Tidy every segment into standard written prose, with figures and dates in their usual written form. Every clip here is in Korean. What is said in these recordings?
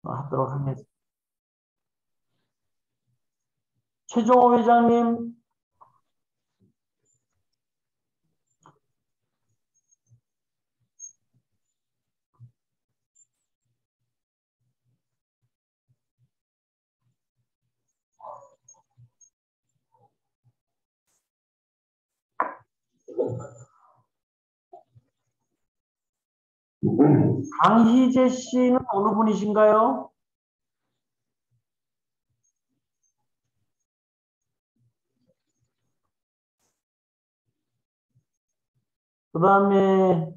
하도록 하겠습니다. 최종호 회장님. 강희재 씨는 어느 분이신가요? 그 다음에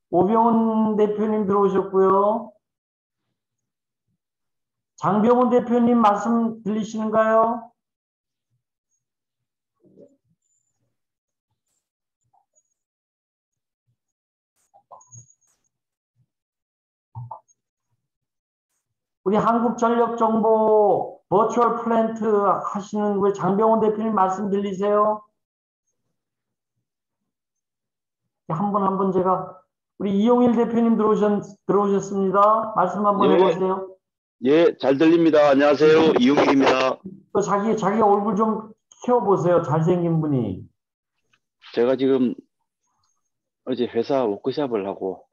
오병훈 대표님 들어오셨고요. 장병훈 대표님 말씀 들리시는가요? 우리 한국전력정보 버추얼 플랜트 하시는 우리 장병훈 대표님 말씀 들리세요? 한 분 제가 우리 이용일 대표님 들어오셨습니다. 말씀 한번 해보세요. 예, 잘 들립니다. 안녕하세요. 이용일입니다. 또 자기 얼굴 좀 키워보세요. 잘생긴 분이. 제가 지금 어제 회사 워크숍을 하고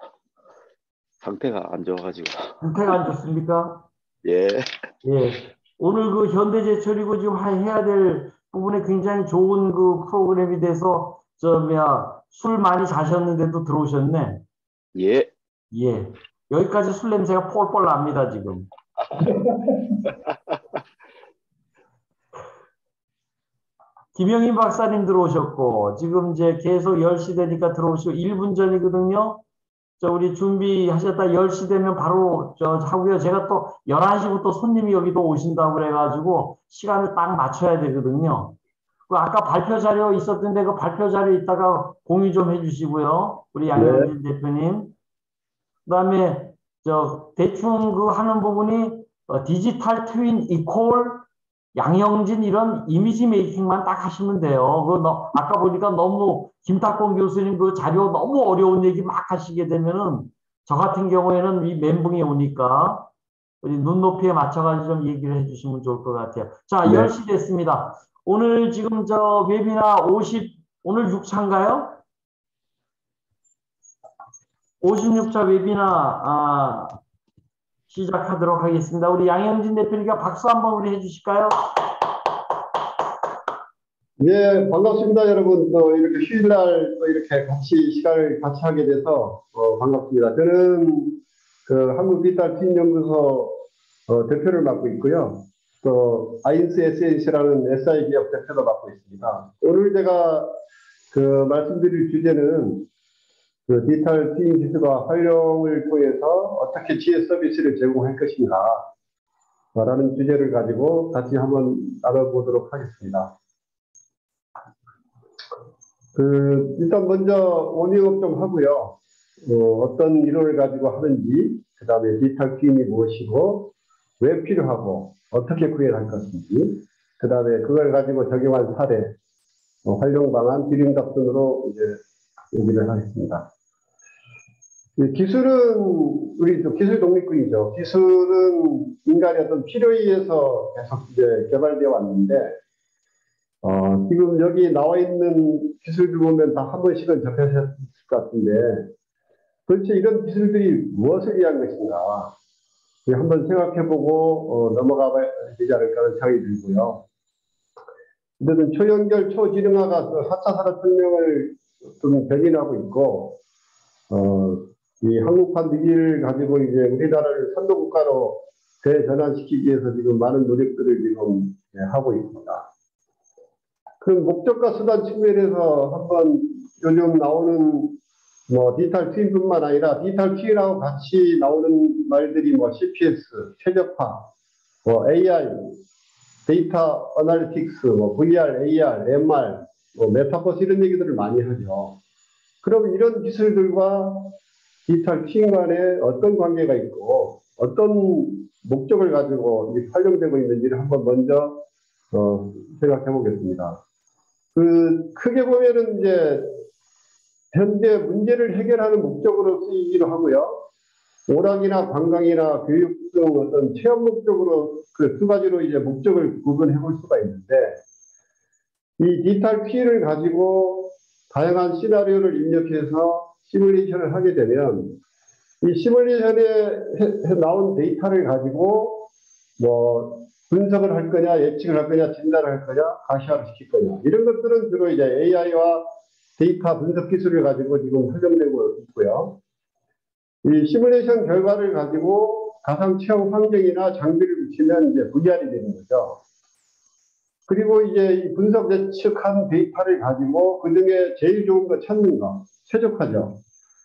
상태가 안 좋아가지고. 상태가 안 좋습니까? 예. 예. 오늘 그 현대제철이고 지금 해야 될 부분에 굉장히 좋은 그 프로그램이 돼서 술 많이 자셨는데도 들어오셨네. 예. 예. 여기까지 술 냄새가 폴폴 납니다, 지금. 김영희 박사님 들어오셨고, 지금 이제 계속 10시 되니까 들어오시고, 1분 전이거든요. 우리 준비하셨다 10시 되면 바로 하고요. 제가 또 11시부터 손님이 여기도 오신다고 그래가지고, 시간을 딱 맞춰야 되거든요. 아까 발표 자료 있었던데, 그 발표 자료 이따가 공유 좀 해주시고요. 우리 양영진 대표님. 그 다음에, 대충 그 하는 부분이, 디지털 트윈 이퀄 양형진 이런 이미지 메이킹만 딱 하시면 돼요. 아까 보니까 너무 김탁권 교수님 그 자료 너무 어려운 얘기 막 하시게 되면은 저 같은 경우에는 이 멘붕이 오니까 우리 눈높이에 맞춰가지고 좀 얘기를 해주시면 좋을 것 같아요. 자, 10시 됐습니다. 오늘 지금 웨비나 오늘 6차인가요? 56차 웨비나 시작하도록 하겠습니다. 우리 양형진 대표님과 박수 한번 우리 해주실까요? 네, 반갑습니다, 여러분. 또 이렇게 휴일날 또 이렇게 시간을 같이 하게 돼서 반갑습니다. 저는 그 한국 디지털 투인연구소 대표를 맡고 있고요. 또 아인스 SNC라는 SI 기업 대표도 맡고 있습니다. 오늘 제가 그 말씀드릴 주제는 그 디지털 투인 기술과 활용을 통해서 어떻게 지혜 서비스를 제공할 것인가 라는 주제를 가지고 같이 한번 나눠보도록 하겠습니다. 일단 먼저 오닝업 좀 하고요. 어떤 이론을 가지고 하는지, 그 다음에 디지털 투인이 무엇이고, 왜 필요하고, 어떻게 구현할 것인지, 그 다음에 그걸 가지고 적용한 사례, 활용 방안, 질의응답 순으로 이제 얘기를 하겠습니다. 기술은, 우리 기술 독립군이죠. 기술은 인간의 어떤 필요에 의해서 계속 이제 개발되어 왔는데, 지금 여기 나와 있는 기술들 보면 다 한 번씩은 접하셨을 것 같은데, 도대체 이런 기술들이 무엇을 위한 것인가? 한번 생각해보고 넘어가 봐야 되지 않을까 하는 생각이 들고요. 근데 초연결, 초지능화가 4차 산업혁명을 좀 견인하고 있고, 이 한국판 위기를 가지고 이제 우리나라를 선도국가로 대전환시키기 위해서 지금 많은 노력들을 지금 하고 있습니다. 그럼 목적과 수단 측면에서 한번 요즘 나오는 디지털 트윈뿐만 아니라 디지털 트윈하고 같이 나오는 말들이 CPS, 최적화, AI, 데이터 어널리틱스, VR, AR, MR, 메타버스 이런 얘기들을 많이 하죠. 그럼 이런 기술들과 디지털 트윈 간에 어떤 관계가 있고 어떤 목적을 가지고 활용되고 있는지를 한번 먼저 생각해 보겠습니다. 크게 보면은 이제 현재 문제를 해결하는 목적으로 쓰이기도 하고요. 오락이나 관광이나 교육 등 어떤 체험 목적으로 그 두 가지로 이제 목적을 구분해 볼 수가 있는데 이 디지털 트윈을 가지고 다양한 시나리오를 입력해서 시뮬레이션을 하게 되면 이 시뮬레이션에 나온 데이터를 가지고 뭐 분석을 할 거냐, 예측을 할 거냐, 진단을 할 거냐, 가시화를 시킬 거냐 이런 것들은 주로 이제 AI와 데이터 분석 기술을 가지고 지금 활용되고 있고요. 이 시뮬레이션 결과를 가지고 가상 체험 환경이나 장비를 붙이면 이제 VR이 되는 거죠. 그리고 이제 이 분석 예측한 데이터를 가지고 그 중에 제일 좋은 거 찾는 거, 최적화죠.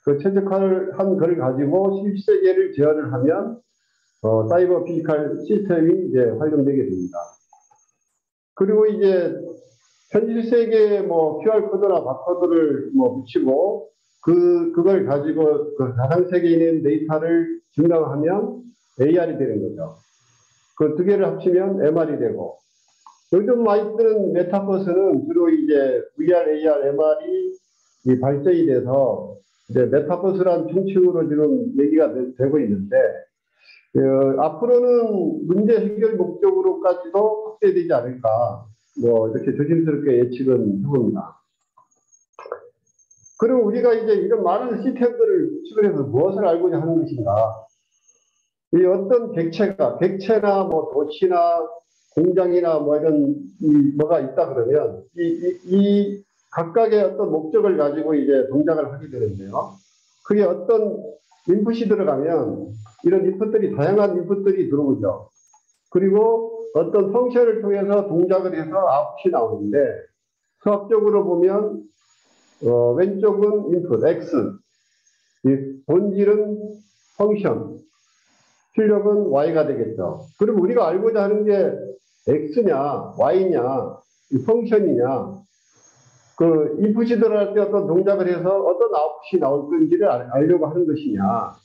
그 최적화를 한 걸 가지고 실세계를 재현을 하면 사이버 피지컬 시스템이 이제 활용되게 됩니다. 그리고 이제 현실 세계에 뭐 QR 코드나 바코드를 뭐 붙이고 그걸 가지고 그 가상 세계에 있는 데이터를 증강하면 AR이 되는 거죠. 그 두 개를 합치면 MR이 되고 요즘 많이 쓰는 메타버스는 주로 이제 VR, AR, MR이 발전이 돼서 이제 메타버스란 총칭으로 지금 얘기가 되고 있는데 앞으로는 문제 해결 목적으로까지도 확대되지 않을까 뭐 이렇게 조심스럽게 예측은 해봅니다. 그럼 우리가 이제 이런 많은 시스템들을 추출해서 무엇을 알고자 하는 것인가? 이 어떤 객체나 뭐 도시나 공장이나 뭐 이런 뭐가 있다 그러면 이 각각의 어떤 목적을 가지고 이제 동작을 하게 되는데요. 그게 어떤 인풋이 들어가면 이런 인풋들이 다양한 인풋들이 들어오죠. 그리고 어떤 펑션을 통해서 동작을 해서 아웃풋이 나오는데 수학적으로 보면 왼쪽은 인풋 X, 이 본질은 펑션, 출력은 Y가 되겠죠. 그럼 우리가 알고자 하는 게 X냐, Y냐, 펑션이냐, 그 인풋이 들어갈 때 어떤 동작을 해서 어떤 아웃풋이 나올 건지를 알려고 하는 것이냐.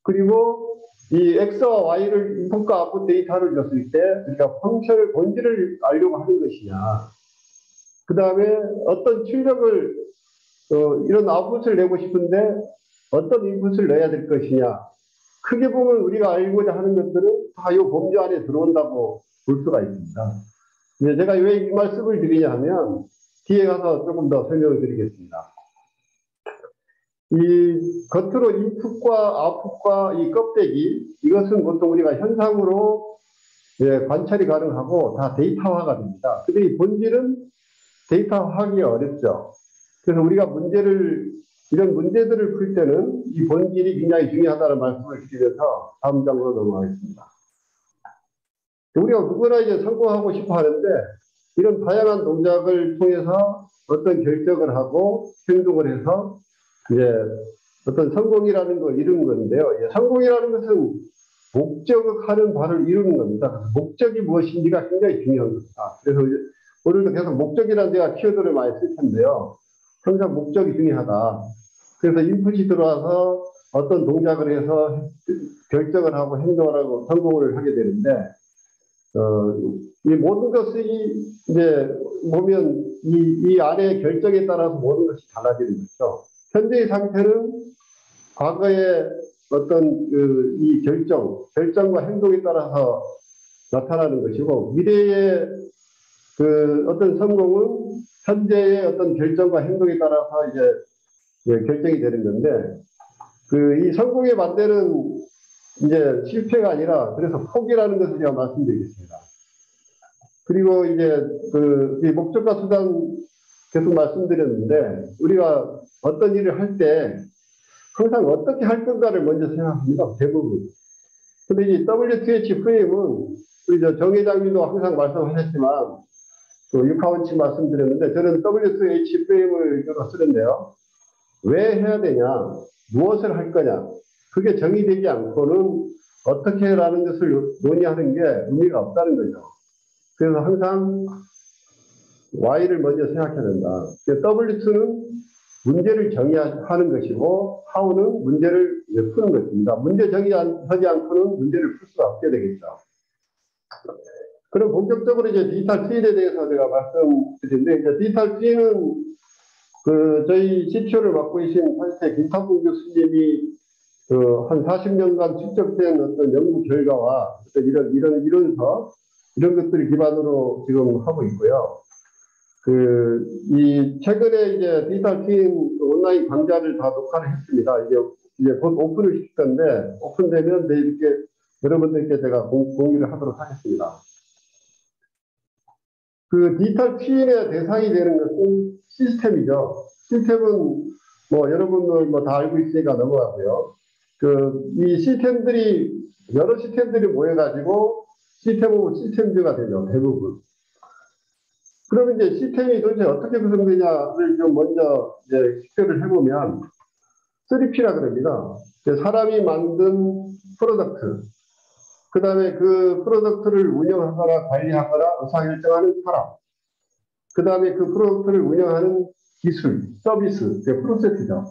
그리고 이 X와 Y를 인풋과 아웃풋 데이터를 줬을 때 우리가 펑션의 본질을 알려고 하는 것이냐. 그 다음에 어떤 출력을 이런 아웃풋을 내고 싶은데 어떤 인풋을 넣어야 될 것이냐. 크게 보면 우리가 알고자 하는 것들은 다 이 범주 안에 들어온다고 볼 수가 있습니다. 제가 왜 이 말씀을 드리냐 하면 뒤에 가서 조금 더 설명을 드리겠습니다. 이 겉으로 인풋과 아웃풋과 이 껍데기 이것은 보통 우리가 현상으로 관찰이 가능하고 다 데이터화가 됩니다. 근데 이 본질은 데이터화하기 어렵죠. 그래서 우리가 이런 문제들을 풀 때는 이 본질이 굉장히 중요하다는 말씀을 드리면서 다음 장으로 넘어가겠습니다. 우리가 누구나 이제 성공하고 싶어 하는데 이런 다양한 동작을 통해서 어떤 결정을 하고 행동을 해서 이제 어떤 성공이라는 걸 이루는 건데요. 성공이라는 것은 목적하는 바를 이루는 겁니다. 목적이 무엇인지가 굉장히 중요한 겁니다. 그래서 오늘도 계속 목적이라는 제가 키워드를 많이 쓸 텐데요. 항상 목적이 중요하다. 그래서 인풋이 들어와서 어떤 동작을 해서 결정을 하고 행동을 하고 성공을 하게 되는데, 이 모든 것이 이제 보면 이 안에 결정에 따라서 모든 것이 달라지는 거죠. 현재의 상태는 과거의 어떤 이 결정과 행동에 따라서 나타나는 것이고, 미래의 어떤 성공은 현재의 어떤 결정과 행동에 따라서 이제 결정이 되는 건데, 이 성공의 반대는 이제 실패가 아니라 그래서 포기라는 것을 제가 말씀드리겠습니다. 그리고 이제 이 목적과 수단 계속 말씀드렸는데 우리가 어떤 일을 할 때 항상 어떻게 할 건가를 먼저 생각합니다. 대부분. 근데 이 WTH 프레임은 우리 정 회장님도 항상 말씀하셨지만 또 6하원칙 말씀드렸는데 저는 W2H 프레임을 주로 쓰는데요. 왜 해야 되냐, 무엇을 할 거냐, 그게 정의되지 않고는 어떻게 라는 것을 논의하는 게 의미가 없다는 거죠. 그래서 항상 Y를 먼저 생각해야 된다. W2는 문제를 정의하는 것이고 How는 문제를 푸는 것입니다. 문제 정의하지 않고는 문제를 풀 수가 없게 되겠죠. 그럼 본격적으로 이제 디지털 트윈에 대해서 제가 말씀드리는데, 이제 디지털 트윈은 저희 CTO를 맡고 계신 현재 김탁봉 교수님이 한 40년간 축적된 어떤 연구 결과와 어떤 이론서, 이런 것들을 기반으로 지금 하고 있고요. 이 최근에 이제 디지털 트윈 온라인 강좌를 다 녹화를 했습니다. 이제 곧 오픈을 시킬 건데, 오픈되면 내일 이렇게 여러분들께 제가 공유를 하도록 하겠습니다. 디지털 트윈의 대상이 되는 것은 시스템이죠. 시스템은 뭐 여러분들 뭐 다 알고 있으니까 넘어가고요. 이 시스템들이, 여러 시스템들이 모여가지고 시스템즈가 되죠, 대부분. 그러면 이제 시스템이 도대체 어떻게 구성되냐를 좀 먼저 이제 식별을 해보면 3P라 그럽니다. 사람이 만든 프로덕트, 그 다음에 그 프로덕트를 운영하거나 관리하거나 의사결정하는 사람, 그 다음에 그 프로덕트를 운영하는 기술, 서비스, 프로세스죠.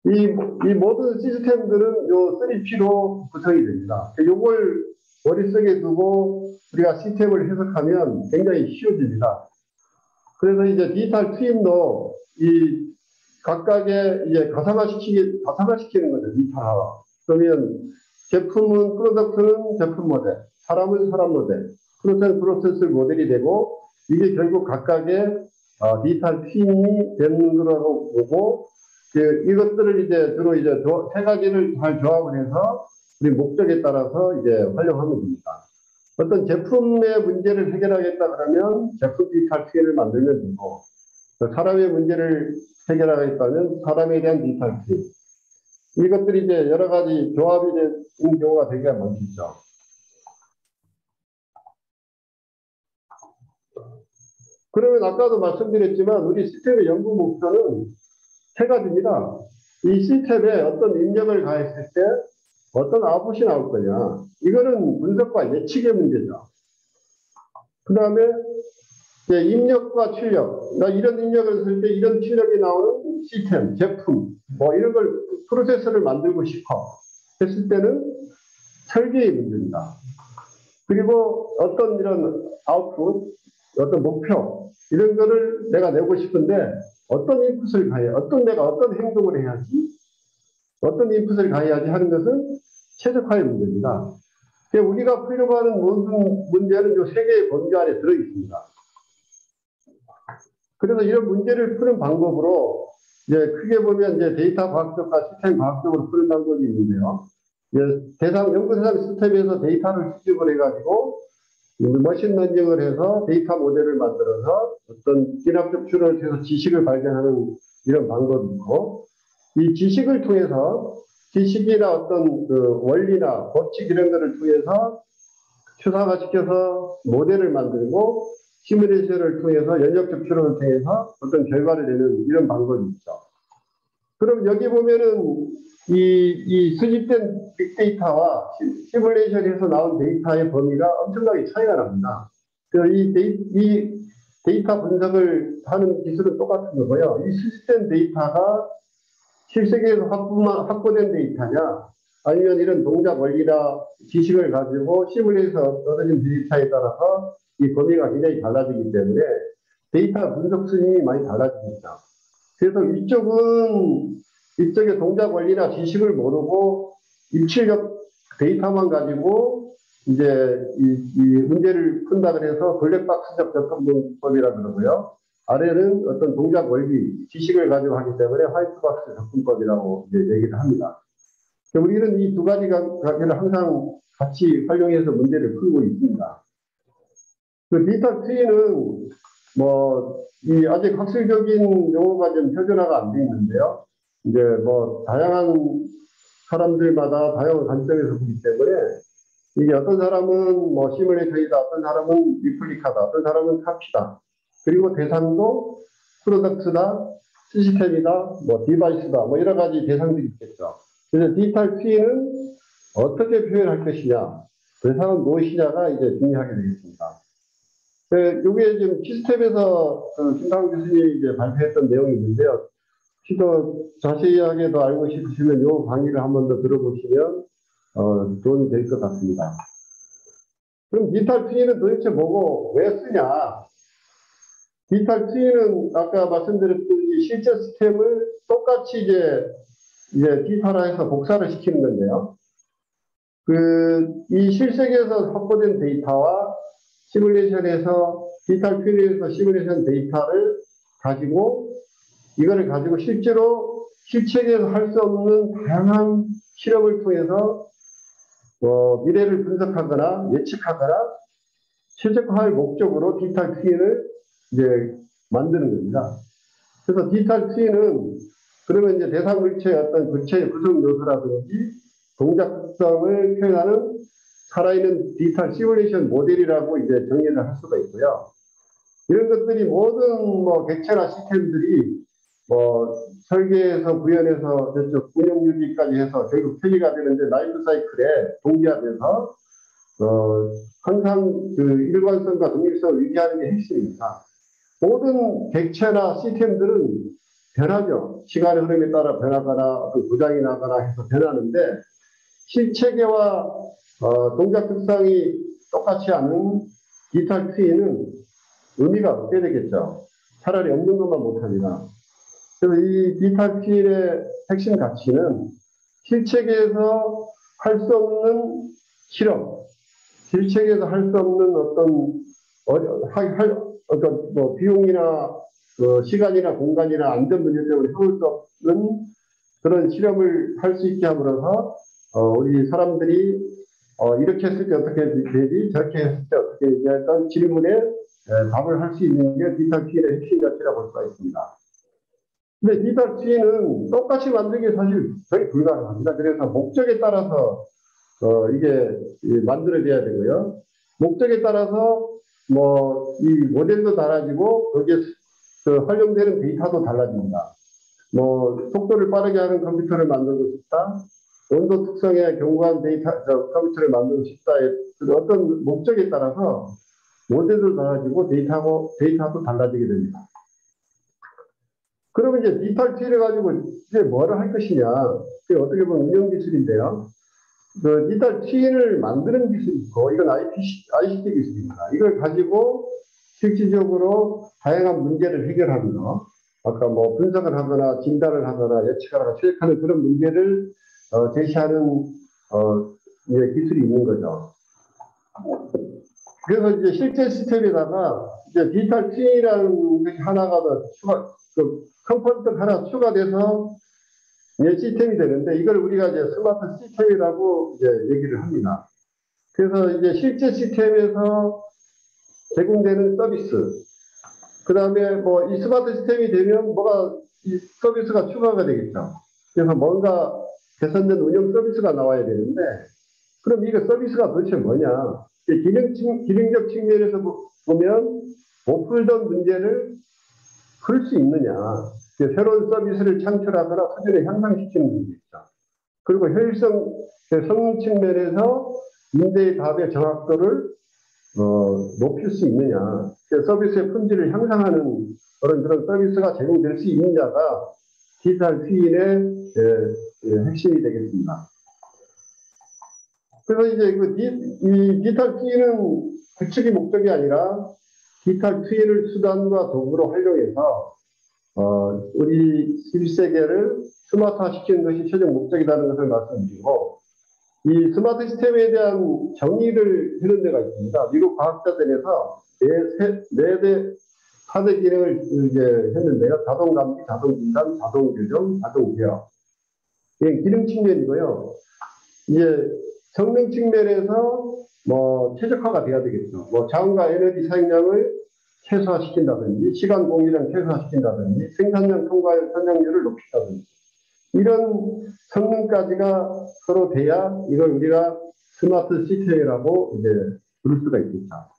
이 모든 시스템들은 요 3P로 구성이 됩니다. 요걸 머릿속에 두고 우리가 시스템을 해석하면 굉장히 쉬워집니다. 그래서 이제 디지털 트윈도 이 각각의 이제 가상화시키는 거죠. 디지털화. 그러면 제품은, 프로덕트는 제품 모델, 사람은 사람 모델, 프로세스 모델이 되고, 이게 결국 각각의 디지털 트윈이 되는 거라고 보고, 이것들을 이제 주로 이제 세 가지를 잘 조합을 해서 우리 목적에 따라서 이제 활용하면 됩니다. 어떤 제품의 문제를 해결하겠다 그러면 제품 디지털 트윈을 만들면 되고, 사람의 문제를 해결하겠다면 사람에 대한 디지털 트윈. 이것들이 이제 여러 가지 조합이 되는 경우가 되게 많겠죠. 그러면 아까도 말씀드렸지만 우리 시스템의 연구 목표는 세 가지입니다. 이 시스템에 어떤 입력을 가했을 때 어떤 아웃풋이 나올 거냐. 이거는 분석과 예측의 문제죠. 그 다음에 입력과 출력. 이런 입력을 했을 때 이런 출력이 나오는 시스템, 제품, 뭐 이런 걸 프로세스를 만들고 싶어 했을 때는 설계의 문제입니다. 그리고 어떤 이런 아웃풋, 어떤 목표, 이런 거를 내가 내고 싶은데 어떤 인풋을 가해야, 내가 어떤 행동을 해야지, 어떤 인풋을 가해야지 하는 것은 최적화의 문제입니다. 우리가 풀려고 하는 모든 문제는 이 세 개의 범주 안에 들어있습니다. 그래서 이런 문제를 푸는 방법으로 이제 크게 보면 이제 데이터 과학적과 시스템 과학적으로 푸는 방법이 있는데요. 연구 대상 시스템에서 데이터를 수집을 해가지고 머신러닝을 해서 데이터 모델을 만들어서 어떤 진압적 추론을 통해서 지식을 발견하는 이런 방법이 있고, 이 지식을 통해서 지식이나 어떤 원리나 법칙 이런 것을 통해서 추상화시켜서 모델을 만들고 시뮬레이션을 통해서 연역적 추론을 통해서 어떤 결과를 내는 이런 방법이 있죠. 그럼 여기 보면은 이 수집된 빅데이터와 시뮬레이션에서 나온 데이터의 범위가 엄청나게 차이가 납니다. 그래서 이 데이터 분석을 하는 기술은 똑같은 거고요. 이 수집된 데이터가 실세계에서 확보된 데이터냐, 아니면 이런 동작 원리나 지식을 가지고 시뮬레이션 얻어진 데이터에 따라서 이 범위가 굉장히 달라지기 때문에 데이터 분석 수준이 많이 달라집니다. 그래서 이쪽의 동작 원리나 지식을 모르고 입출력 데이터만 가지고 이제 이 문제를 푼다 그래서 블랙박스적 접근법이라 그러고요. 아래는 어떤 동작 원리, 지식을 가지고 하기 때문에 화이트박스 접근법이라고 이제 얘기를 합니다. 우리는 이 두 가지를 항상 같이 활용해서 문제를 풀고 있습니다. 디지털 트윈은 아직 학술적인 용어가 좀 표준화가 안 돼 있는데요. 이제 다양한 사람들마다 다양한 관점에서 보기 때문에 이게 어떤 사람은 시뮬레이션이다, 어떤 사람은 리플리카다, 어떤 사람은 카피다. 그리고 대상도 프로덕트다, 시스템이다, 디바이스다, 여러 가지 대상들이 있겠죠. 그래서 디지털 트윈은 어떻게 표현할 것이냐, 대상은 무엇이냐가 이제 중요하게 되겠습니다. 이게 지금 시스템에서 김상훈 교수님이 이제 발표했던 내용이 있는데요. 혹시 더 자세하게 더 알고 싶으시면 이 강의를 한 번 더 들어보시면 도움이 될 것 같습니다. 그럼 디지털 트윈은 도대체 뭐고 왜 쓰냐? 디지털 트윈은 아까 말씀드렸듯이 실제 시스템을 똑같이 이제 이제 디지털화해서 복사를 시키는 건데요. 이 실생에서 확보된 데이터와 시뮬레이션에서 디지털 트윈에서 시뮬레이션 데이터를 가지고 이거를 가지고 실제로 실체계에서 할 수 없는 다양한 실험을 통해서 미래를 분석하거나 예측하거나 최적화할 목적으로 디지털 트윈을 이제 만드는 겁니다. 그래서 디지털 트윈은 그러면 이제 대상 물체의 어떤 구체의 구성 요소라든지 동작 특성을 표현하는 살아있는 디지털 시뮬레이션 모델이라고 이제 정의를 할 수가 있고요. 이런 것들이 모든 객체나 시스템들이 설계에서 구현해서 저쪽 운영 유지까지 해서 결국 폐기가 되는데 라이프 사이클에 동기화돼서 항상 그 일관성과 독립성을 유지하는 게 핵심입니다. 모든 객체나 시스템들은 변하죠. 시간의 흐름에 따라 변하거나 어떤 고장이 나거나 해서 변하는데 실체계와 동작 특성이 똑같지 않은 디지털 트윈은 의미가 없게 되겠죠. 차라리 없는 것만 못합니다. 그래서 이 디지털 트윈의 핵심 가치는 실체계에서 할 수 없는 실험, 실체계에서 할 수 없는 어떤 비용이나 시간이나 공간이나 안전 문제 때문에 해볼 수 없는 그런 실험을 할 수 있게 함으로써 우리 사람들이 이렇게 했을 때 어떻게 되지, 저렇게 했을 때 어떻게 되지 했던 질문에 답을 할 수 있는 게 디지털 트윈의 핵심 가치라고 볼 수가 있습니다. 근데 디지털 트윈은 똑같이 만드는 게 사실 거의 불가능합니다. 그래서 목적에 따라서 이게 만들어져야 되고요. 목적에 따라서 이 모델도 달라지고 거기에 활용되는 데이터도 달라집니다. 속도를 빠르게 하는 컴퓨터를 만들고 싶다. 온도 특성에 견고한 컴퓨터를 만들고 싶다. 어떤 목적에 따라서 모델도 달라지고 데이터도 달라지게 됩니다. 그러면 이제 디지털 트윈을 가지고 이제 뭐를 할 것이냐. 그게 어떻게 보면 운영 기술인데요. 디지털 트윈을 만드는 기술이 있고, 이건 ICT 기술입니다. 이걸 가지고 실질적으로 다양한 문제를 해결하는 거, 아까 분석을 하거나 진단을 하거나 예측하거나 추적하는 그런 문제를 제시하는 기술이 있는 거죠. 그래서 이제 실제 시스템에다가 이제 디지털 트윈이라는 것이 하나가 더 컴포넌트가 하나 추가돼서 시스템이 되는데 이걸 우리가 이제 스마트 시스템이라고 이제 얘기를 합니다. 그래서 이제 실제 시스템에서 제공되는 서비스, 그 다음에 이 스마트 시스템이 되면 이 서비스가 추가가 되겠죠. 그래서 뭔가 개선된 운영 서비스가 나와야 되는데, 그럼 이게 서비스가 도대체 뭐냐? 기능적 측면에서 보면 못 풀던 문제를 풀 수 있느냐? 새로운 서비스를 창출하거나 수준을 향상시키는 문제죠. 그리고 효율성, 성능 측면에서 문제의 답의 정확도를 높일 수 있느냐. 서비스의 품질을 향상하는 그런 서비스가 제공될 수 있느냐가 디지털 트윈의 핵심이 되겠습니다. 그래서 이제 이 디지털 트윈은 구축이 목적이 아니라 디지털 트윈을 수단과 도구로 활용해서 우리 실세계를 스마트화 시키는 것이 최종 목적이라는 것을 말씀드리고, 이 스마트 시스템에 대한 정의를 해놓은 데가 있습니다. 미국 과학자들에서 4대 기능을 이제 했는데요. 자동 감지, 자동 진단, 자동 교정, 자동 제어. 이게 기능 측면이고요. 이제 성능 측면에서 최적화가 돼야 되겠죠. 자원과 에너지 사용량을 최소화시킨다든지, 시간 공유량 최소화시킨다든지, 생산량 통과율 선정률을 높인다든지, 이런 성능까지가 서로 돼야 이걸 우리가 스마트 시스템이라고 이제 부를 수가 있습니다.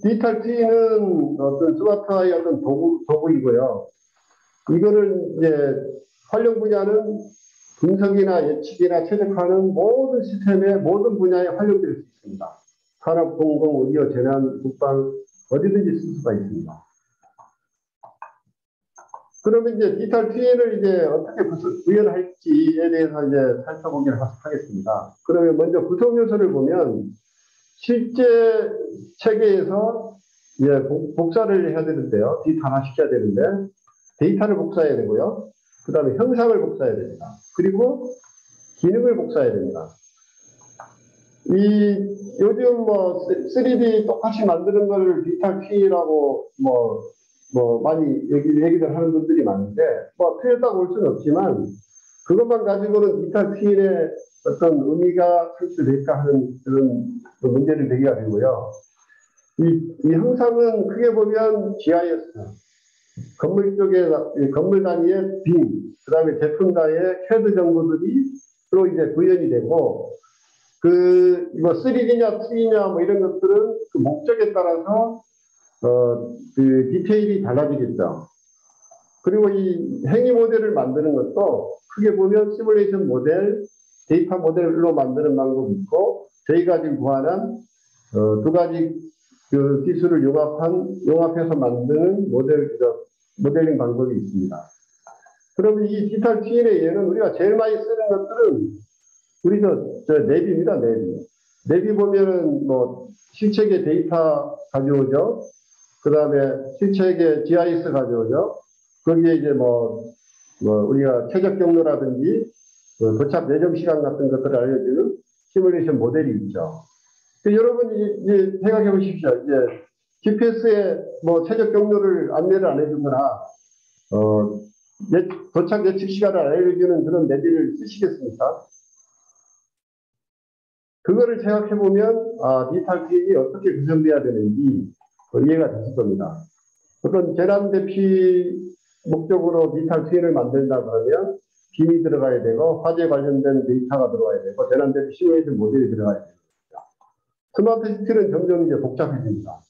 디지털 트윈은 어떤 스마트화의 어떤 도구이고요. 이거는 이제 활용 분야는 분석이나 예측이나 최적화하는 모든 시스템의 모든 분야에 활용될 수 있습니다. 산업, 공공, 의료, 재난, 국방 어디든지 쓸 수가 있습니다. 그러면 이제 디지털 트윈을 이제 어떻게 구현할지에 대해서 이제 살펴보기를 하겠습니다. 그러면 먼저 구성 요소를 보면 실제 체계에서 이제 복사를 해야 되는데요. 디지털화 시켜야 되는데 데이터를 복사해야 되고요. 그 다음에 형상을 복사해야 됩니다. 그리고 기능을 복사해야 됩니다. 요즘 3D 똑같이 만드는 걸 디지털 트윈이라고 많이 얘기들 하는 분들이 많은데, 틀렸다고 볼 수는 없지만, 그것만 가지고는 디지털 트윈의 어떤 의미가 설치될까 하는 그런 문제를 제기가 되고요. 이 형상은 크게 보면 GIS, 건물 쪽에, 건물 단위의 빔, 그 다음에 제품 단위의 CAD 정보들이 서로 이제 구현이 되고, 3D냐 2D냐 이런 것들은 그 목적에 따라서 그 디테일이 달라지겠죠. 그리고 이 행위 모델을 만드는 것도 크게 보면 시뮬레이션 모델, 데이터 모델로 만드는 방법이 있고, 저희가 지금 구하는 두 가지 그 기술을 용합해서 만드는 모델링 방법이 있습니다. 그러면 이 디지털 트윈의 예는 우리가 제일 많이 쓰는 것들은 우리 내비입니다, 내비. 내비 보면은 실체계 데이터 가져오죠. 그 다음에 실체계 GIS 가져오죠. 거기에 이제 우리가 최적 경로라든지 도착 예정 시간 같은 것들을 알려주는 시뮬레이션 모델이 있죠. 여러분이 이제 생각해 보십시오. 이제 GPS에 최적 경로를 안내를 안 해주거나, 도착 예측 시간을 알려주는 그런 내비를 쓰시겠습니까? 그거를 생각해 보면, 디지털 트윈이 어떻게 구성돼야 되는지 이해가 되실 겁니다. 어떤 재난 대피 목적으로 디지털 트윈을 만든다 그러면, 빔이 들어가야 되고, 화재 관련된 데이터가 들어가야 되고, 재난 대피 시뮬레이션 모델이 들어가야 됩니다. 스마트 시티는 점점 이제 복잡해집니다.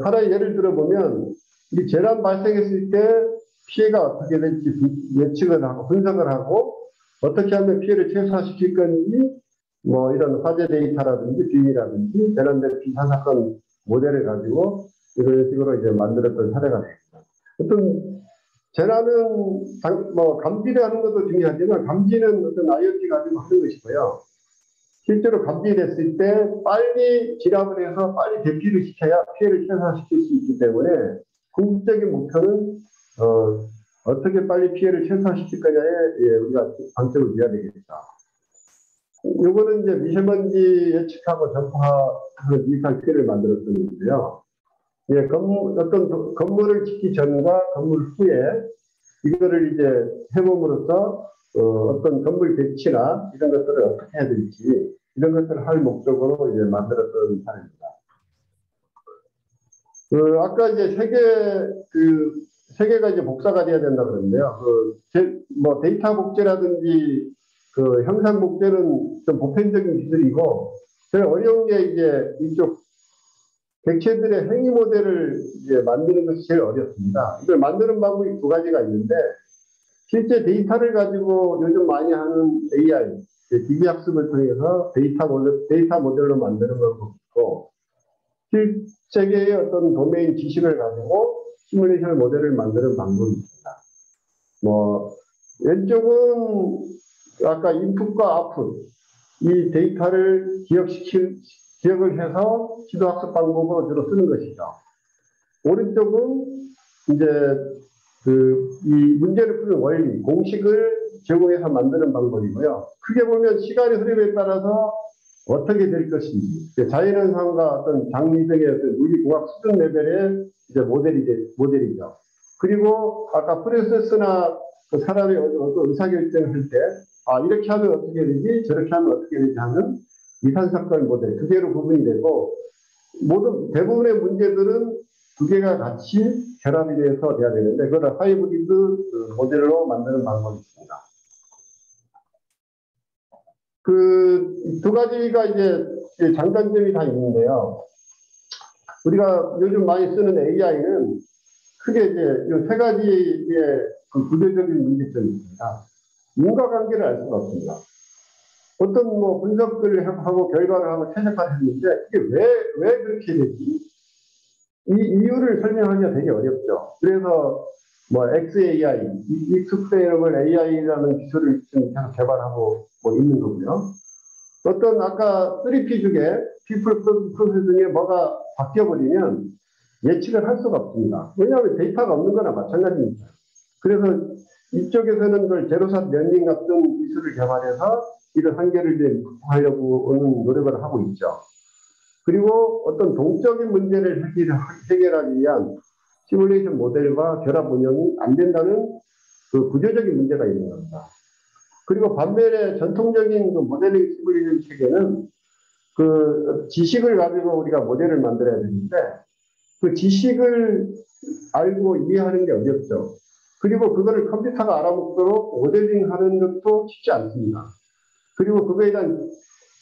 하나의 예를 들어보면, 이 재난 발생했을 때 피해가 어떻게 될지 예측을 하고, 분석을 하고, 어떻게 하면 피해를 최소화시킬 건지, 이런 화재 데이터라든지, 빔이라든지, 재난 대피 사건 모델을 가지고, 이런 식으로 이제 만들었던 사례가 있습니다. 어떤, 재난은, 감지를 하는 것도 중요하지만, 감지는 어떤 IoT 가지고 하는 것이고요. 실제로 감지됐을 때 빨리 진압을 해서 빨리 대피를 시켜야 피해를 최소화시킬 수 있기 때문에 궁극적인 목표는 어떻게 빨리 피해를 최소화시킬 거냐에 우리가 방점을 둬야 되겠다. 요거는 이제 미세먼지 예측하고 전파하는 디지털 트윈을 만들었던 건데요. 어떤 건물을 짓기 전과 건물 후에 이거를 이제 해봄으로써 어떤 건물 배치나 이런 것들을 어떻게 해야 될지 이런 것들을 할 목적으로 이제 만들었던 사례입니다. 아까 이제 세계가 이제 복사가 돼야 된다 그러는데요. 데이터 복제라든지 형상 복제는 좀 보편적인 기술이고, 제일 어려운 게 이제 이쪽 객체들의 행위 모델을 이제 만드는 것이 제일 어렵습니다. 이걸 만드는 방법이 두 가지가 있는데, 실제 데이터를 가지고 요즘 많이 하는 AI, 기계학습을 통해서 데이터 모델로 만드는 방법이 있고, 실세계의 어떤 도메인 지식을 가지고 시뮬레이션 모델을 만드는 방법이 있습니다. 왼쪽은 아까 인풋과 아웃풋, 이 데이터를 기억을 해서 지도학습 방법으로 주로 쓰는 것이죠. 오른쪽은 이제 이 문제를 푸는 원리, 공식을 제공해서 만드는 방법이고요. 크게 보면 시간의 흐름에 따라서 어떻게 될 것인지, 자연현상과 어떤 장미 등의 물리공학 수준 레벨의 이제 모델이죠. 그리고 아까 프로세스나 사람이 어떤 의사결정을 할 때, 이렇게 하면 어떻게 되지, 저렇게 하면 어떻게 되지 하는 이산사건 모델, 두 개로 구분이 되고, 대부분의 문제들은 두 개가 같이 결합이 돼서 돼야 되는데, 그걸 하이브리드 모델로 만드는 방법이 있습니다. 두 가지가 이제 장단점이 다 있는데요. 우리가 요즘 많이 쓰는 AI는 크게 이제 이 세 가지의 구조적인 문제점이 있습니다. 인과관계를 알 수가 없습니다. 어떤 분석을 하고 결과를 하고 최적화를 했는데, 이게 왜 그렇게 되지? 이 이유를 설명하기가 되게 어렵죠. 그래서 XAI, Explainable AI라는 기술을 지금 계속 개발하고 있는 거고요. 어떤 아까 3P 중에 People, Process 중에 뭐가 바뀌어버리면 예측을 할 수가 없습니다. 왜냐하면 데이터가 없는 거나 마찬가지입니다. 그래서 이쪽에서는 그걸 제로샷 러닝 같은 기술을 개발해서 이런 한계를 이제 극복하려고 하는 노력을 하고 있죠. 그리고 어떤 동적인 문제를 해결하기 위한 시뮬레이션 모델과 결합 운영이 안 된다는 그 구조적인 문제가 있는 겁니다. 그리고 반면에 전통적인 그 모델링 시뮬레이션 체계는 그 지식을 가지고 우리가 모델을 만들어야 되는데 그 지식을 알고 이해하는 게 어렵죠. 그리고 그거를 컴퓨터가 알아먹도록 모델링 하는 것도 쉽지 않습니다. 그리고 그거에 대한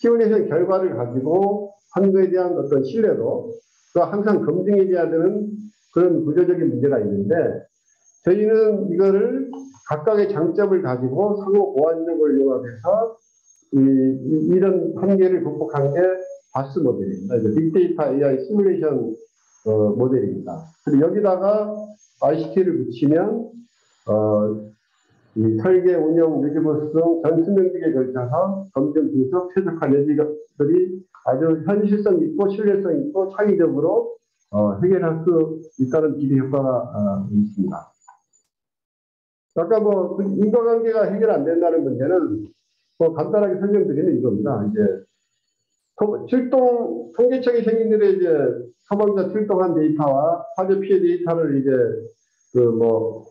시뮬레이션 결과를 가지고 한 거에 대한 어떤 신뢰도 항상 검증이 돼야 되는 그런 구조적인 문제가 있는데 저희는 이거를 각각의 장점을 가지고 상호 보완력을 융합해서 이런 한계를 극복한 게 바스 모델입니다. 빅데이터 AI 시뮬레이션 모델입니다. 그리고 여기다가 ICT를 붙이면 이 설계, 운영, 유지보수 등 전 수명직에 걸쳐서 검증, 분석, 최적화 내지들이 아주 현실성 있고 신뢰성 있고 창의적으로 해결할 수 있다는 기대 효과가 있습니다. 아까 뭐 인과관계가 해결 안 된다는 문제는 뭐 간단하게 설명드리는 이겁니다. 이제 출동 통계청이 생긴 일에 이제 소방차 출동한 데이터와 화재 피해 데이터를 이제 그 뭐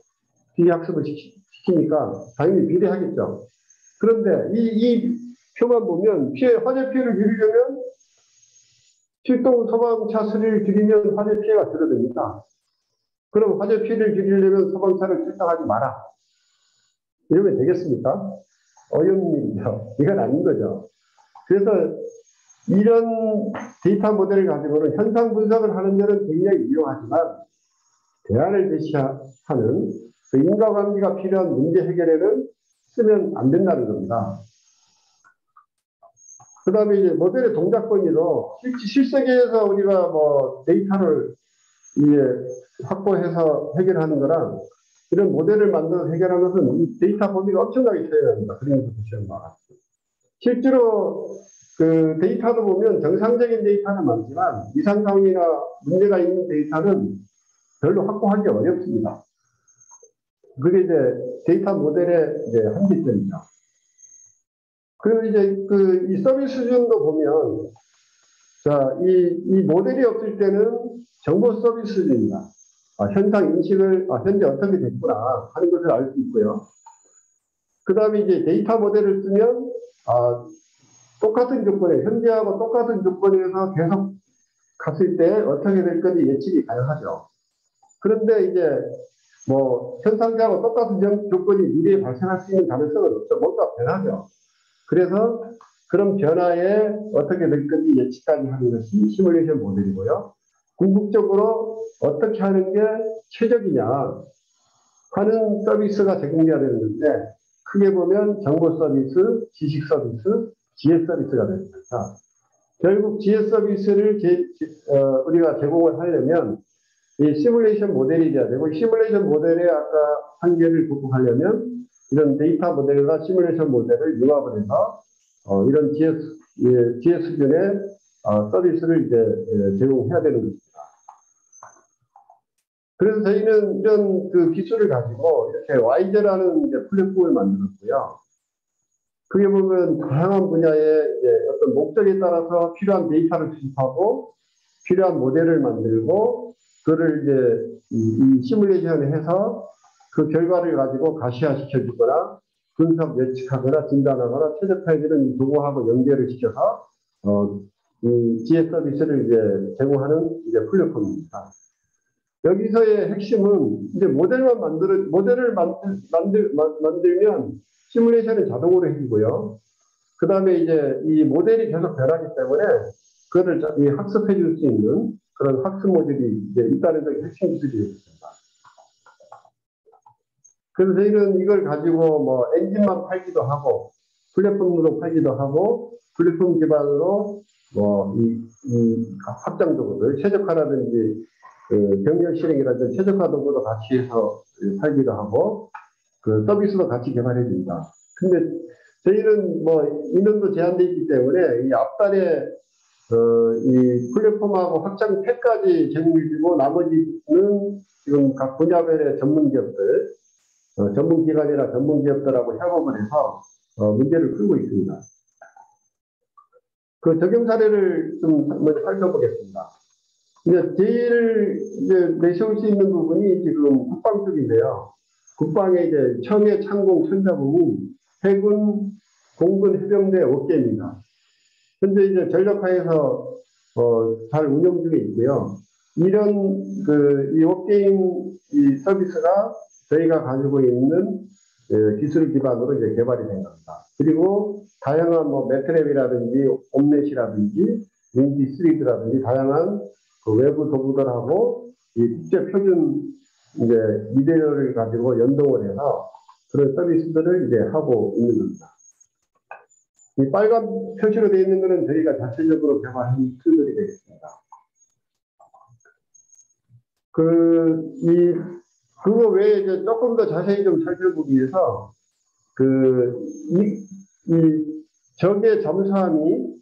비학습을 시키니까 당연히 비례하겠죠. 그런데 이 표만 보면 화재 피해를 줄이려면 출동 소방차 수리를 줄이면 화재 피해가 줄어듭니다. 그럼 화재 피해를 줄이려면 소방차를 출동하지 마라. 이러면 되겠습니까? 어려운 일이죠. 이건 아닌 거죠. 그래서 이런 데이터 모델을 가지고는 현상 분석을 하는 데는 굉장히 유용하지만 대안을 제시하는 그 인과관계가 필요한 문제 해결에는 쓰면 안 된다는 겁니다. 그 다음에 이제 모델의 동작 권위도 실세계에서 우리가 뭐 데이터를 이제 확보해서 해결하는 거랑 이런 모델을 만들어서 해결하는 것은 데이터 범위가 엄청나게 차이가 납니다. 그림에서 보시면 나왔습니다. 실제로 그 데이터도 보면 정상적인 데이터는 많지만 이상상이나 문제가 있는 데이터는 별로 확보하기 어렵습니다. 그게 이제 데이터 모델의 이제 한계점이죠. 그리고 이제 이 서비스 수준도 보면 자, 이 모델이 없을 때는 정보 서비스 수준입니다. 현상 인식을 현재 어떻게 됐구나 하는 것을 알 수 있고요. 그 다음에 이제 데이터 모델을 쓰면 똑같은 조건에 현재하고 똑같은 조건에서 계속 갔을 때 어떻게 될 건지 예측이 가능하죠. 그런데 이제 뭐 현상자하고 똑같은 조건이 미래에 발생할 수 있는 가능성은 없죠. 뭔가 변하죠. 그래서 그런 변화에 어떻게 될 건지 예측까지 하는 것이 시뮬레이션 모델이고요. 궁극적으로 어떻게 하는 게 최적이냐 하는 서비스가 제공돼야 되는데 크게 보면 정보 서비스, 지식 서비스, 지혜 서비스가 됩니다. 결국 지혜 서비스를 우리가 제공을 하려면 이 시뮬레이션 모델이 돼야 되고 시뮬레이션 모델의 아까 한계를 극복하려면 이런 데이터 모델과 시뮬레이션 모델을 융합을 해서 이런 지혜 수준의 서비스를 이제 제공해야 되는 것입니다. 그래서 저희는 이런 그 기술을 가지고 이렇게 와이즈라는 이제 플랫폼을 만들었고요. 그게 보면 다양한 분야의 이제 어떤 목적에 따라서 필요한 데이터를 수집하고 필요한 모델을 만들고 그를 이제 이 시뮬레이션을 해서 그 결과를 가지고 가시화시켜주거나 분석 예측하거나 진단하거나 최적화해주는 도구하고 연결을 시켜서 이 지혜 서비스를 이제 제공하는 이제 플랫폼입니다. 여기서의 핵심은 이제 모델을 만들면 시뮬레이션은 자동으로 해주고요. 그 다음에 이제 이 모델이 계속 변하기 때문에 그거를 학습해 줄 수 있는 그런 학습 모듈이 이제 있다는 게 핵심 기술이 되겠습니다. 그래서 저희는 이걸 가지고 뭐 엔진만 팔기도 하고 플랫폼으로 팔기도 하고 플랫폼 기반으로 뭐 이 확장 도구들 최적화라든지 병력 실행이라든지 최적화 도구도 같이 해서 팔기도 하고 그 서비스도 같이 개발해 줍니다. 근데 저희는 뭐 인원도 제한되어 있기 때문에 이 앞단에 이 플랫폼하고 확장팩까지 제공해주고 나머지는 지금 각 분야별의 전문기업들, 전문기관이나 전문기업들하고 협업을 해서 문제를 풀고 있습니다. 그 적용 사례를 좀 먼저 살펴보겠습니다. 이제 제일 이제 내세울 수 있는 부분이 지금 국방 쪽인데요. 국방의 이제 청해, 창공, 천자부문, 해군, 공군, 해병대 업계입니다. 현재 이제 전력화해서 잘 운영 중에 있고요. 이런 이 업계인 이 서비스가 저희가 가지고 있는 기술 기반으로 이제 개발이 된 겁니다. 그리고 다양한 뭐 매트랩이라든지 옴넷이라든지 윈디3라든지 다양한 그 외부 도구들하고 이 국제 표준 이제 미디어를 가지고 연동을 해서 그런 서비스들을 이제 하고 있는 겁니다. 이 빨간 표시로 되어 있는 것은 저희가 자체적으로 개발한 툴들이 되겠습니다. 그거 외에 이제 조금 더 자세히 좀 살펴보기 위해서 이 적의 잠수함이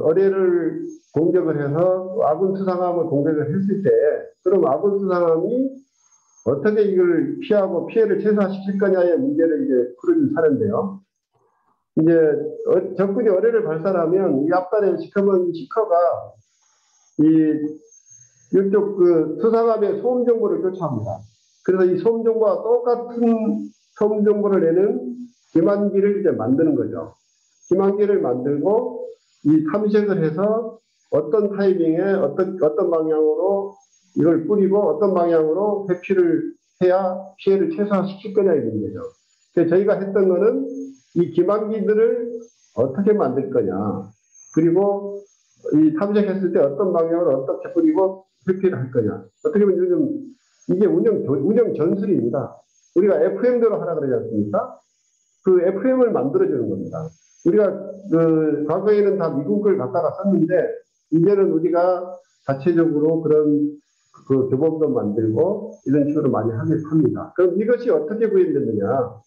어뢰를 공격을 해서 아군 수상함을 공격을 했을 때 그럼 아군 수상함이 어떻게 이걸 피하고 피해를 최소화시킬 거냐의 문제를 이제 풀어준 사례인데요. 이제 적군이 어뢰를 발사하면 이 앞단에 시커먼 시커가 이쪽 그 수상함의 소음 정보를 교차합니다. 그래서 이 소음 정보와 똑같은 소음 정보를 내는 기만기를 이제 만드는 거죠. 기만기를 만들고 이 탐색을 해서 어떤 타이밍에 어떤 방향으로 이걸 뿌리고 어떤 방향으로 회피를 해야 피해를 최소화시킬 거냐의 문제죠. 그래서 저희가 했던 거는 이 기만기들을 어떻게 만들 거냐, 그리고 이 탐색했을 때 어떤 방향으로 어떻게 뿌리고 회피를 할 거냐. 어떻게 보면 요즘 이게 운영 전술입니다. 우리가 FM대로 하라 그러지 않습니까? 그 FM을 만들어주는 겁니다. 우리가 과거에는 다 미국 걸 갖다가 썼는데 이제는 우리가 자체적으로 그런 그 교본도 만들고 이런 식으로 많이 하긴 합니다. 그럼 이것이 어떻게 구현됐느냐?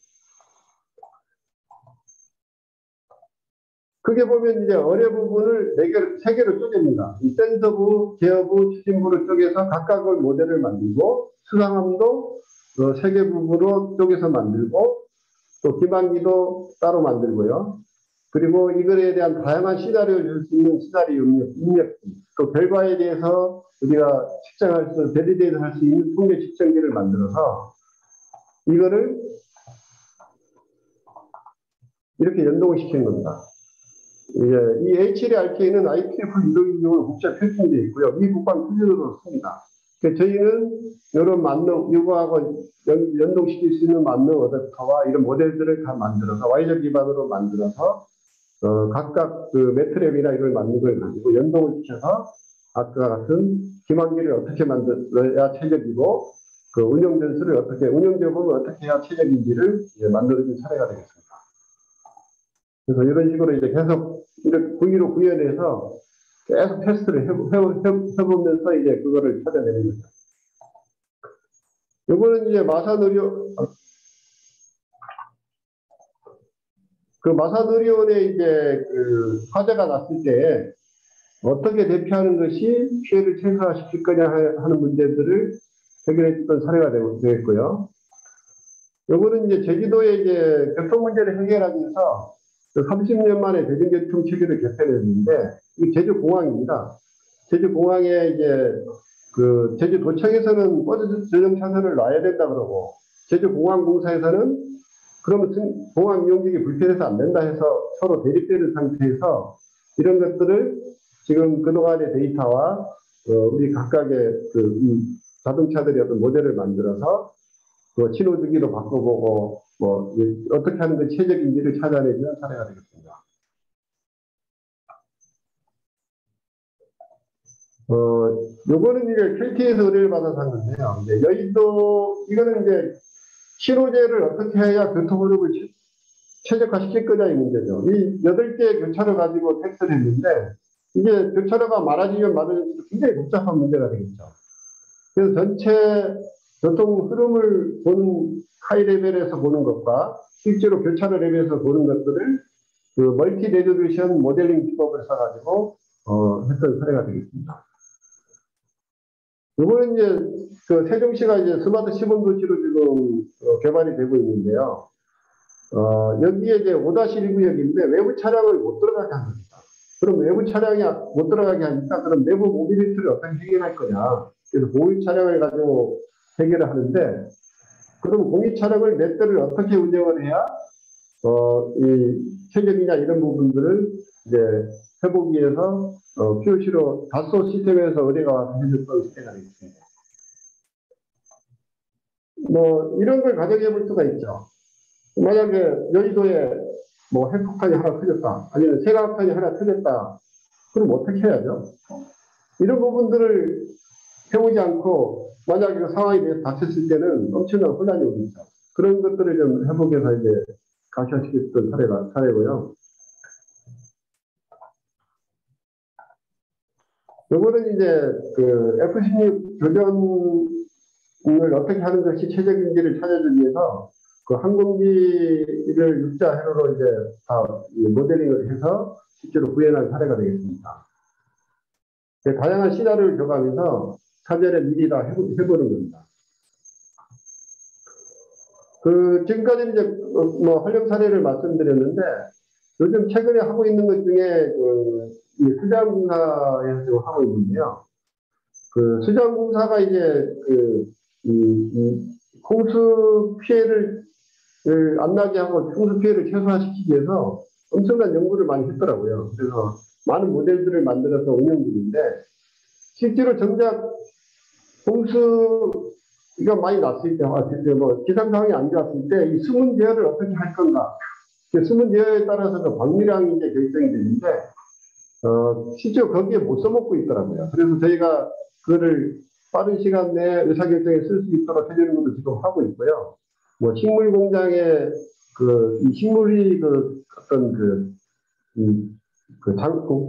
크게 보면 이제 어뢰 부분을 세 개로 쪼갭니다. 이 센서부, 제어부, 추진부를 쪼개서 각각의 모델을 만들고 수상함도 세 개 부분으로 쪼개서 만들고 또 기반기도 따로 만들고요. 그리고 이거에 대한 다양한 시나리오를 줄 수 있는 시나리오 입력, 또 결과에 대해서 우리가 측정할 수, 베리데이트 할 수 있는 통계 측정기를 만들어서 이거를 이렇게 연동을 시키는 겁니다. 이 HLRK는 ITF 유도기준으로 국제 표준되어 있고요. 미 국방 표준으로 씁니다. 저희는 이런 만능, 이거하고 연동시킬 수 있는 만능 어댑터와 이런 모델들을 다 만들어서 와이저 기반으로 만들어서 각각 그 매트랩이나 이걸 만든 걸 가지고 연동을 시켜서 아까 같은 기만기를 어떻게 만들어야 최적이고 그 운영 전술을 어떻게 운영 제품을 어떻게 해야 최적인지를 만들어준 사례가 되겠습니다. 그래서 이런 식으로 이제 계속 이렇게 구의로 구현해서 계속 테스트를 해보면서 이제 그거를 찾아내는 거죠. 요거는 이제 마산의료원에 이제 그 화재가 났을 때 어떻게 대피하는 것이 피해를 최소화시킬 거냐 하는 문제들을 해결했던 사례가 되겠고요. 요거는 이제 제주도의 이제 교통 문제를 해결하기 위해서 30년 만에 대중교통 체계를 개편했는데 이 제주공항입니다. 제주공항에 이제 그 제주도청에서는 버스 전용 차선을 놔야 된다 그러고 제주공항공사에서는 그러면 공항 이용객이 불편해서 안 된다 해서 서로 대립되는 상태에서 이런 것들을 지금 그동안의 데이터와 우리 각각의 이 자동차들이 어떤 모델을 만들어서 그 신호주기도 바꿔보고 뭐 어떻게 하는 게 최적인지를 찾아내는 사례가 되겠습니다. 요거는 이제 KT에서 의뢰를 받아서 한 건데요. 이제 여의도 이거는 이제 신호제를 어떻게 해야 교통흐름을 최적화시킬 거냐의 문제죠. 이 8개의 교차로 가지고 테스트를 했는데 이게 교차로가 많아지면 많아질수록 굉장히 복잡한 문제가 되겠죠. 그래서 전체 교통 흐름을 보는 하이 레벨에서 보는 것과 실제로 교차로 레벨에서 보는 것들을 그 멀티 레졸루션 모델링 기법을 써가지고 했던 사례가 되겠습니다. 이거는 이제 그 세종시가 이제 스마트 시범도시로 지금 개발이 되고 있는데요. 여기에 이제 5-1구역인데 외부 차량을 못 들어가게 합니다. 그럼 외부 차량이 못 들어가게 하니까 그럼 내부 모빌리티를 어떻게 해결할 거냐. 그래서 공유 차량을 가지고 해결을 하는데 그럼 공유 차량을 몇 대를 어떻게 운영을 해야 이 체적이냐 이런 부분들을 이제 해보기 위해서 POC로 다소 시스템에서 의뢰가 와서 해줬던 시대가 있습니다. 뭐 이런 걸 가정해 볼 수가 있죠. 만약에 여의도에 뭐 핵폭탄이 하나 터졌다, 아니면 세가폭탄이 하나 터졌다, 그럼 어떻게 해야죠? 이런 부분들을 해오지 않고 만약에 그 상황이 닥쳤을 때는 엄청난 혼란이 옵니다. 그런 것들을 좀 해보기 위해서 이제 가셔시켰던 사례고요. 요거는 이제 그 F-16 교전을 어떻게 하는 것이 최적인지를 찾아주기 위해서 그 항공기를 육자 회로로 이제 다 모델링을 해서 실제로 구현한 사례가 되겠습니다. 다양한 시나리오를 줘가면서 사전에 미리 다 해보는 겁니다. 그 지금까지 이제 뭐 활용 사례를 말씀드렸는데 요즘 최근에 하고 있는 것 중에 이 수자원공사에서 지금 하고 있는데요. 그 수자원공사가 이제 이 홍수 피해를 안 나게 하고 홍수 피해를 최소화시키기 위해서 엄청난 연구를 많이 했더라고요. 그래서 많은 모델들을 만들어서 운영 중인데 실제로 정작 홍수가 많이 났을 때, 뭐 기상 상황이 안 좋았을 때 이 수문 제어를 어떻게 할 건가? 수문 제어에 따라서 그 방류량이 이제 결정이 되는데 실제로 거기에 못 써먹고 있더라고요. 그래서 저희가 그거를 빠른 시간 내에 의사결정에 쓸 수 있도록 해주는 것도 지금 하고 있고요. 뭐 식물 공장에 이 식물이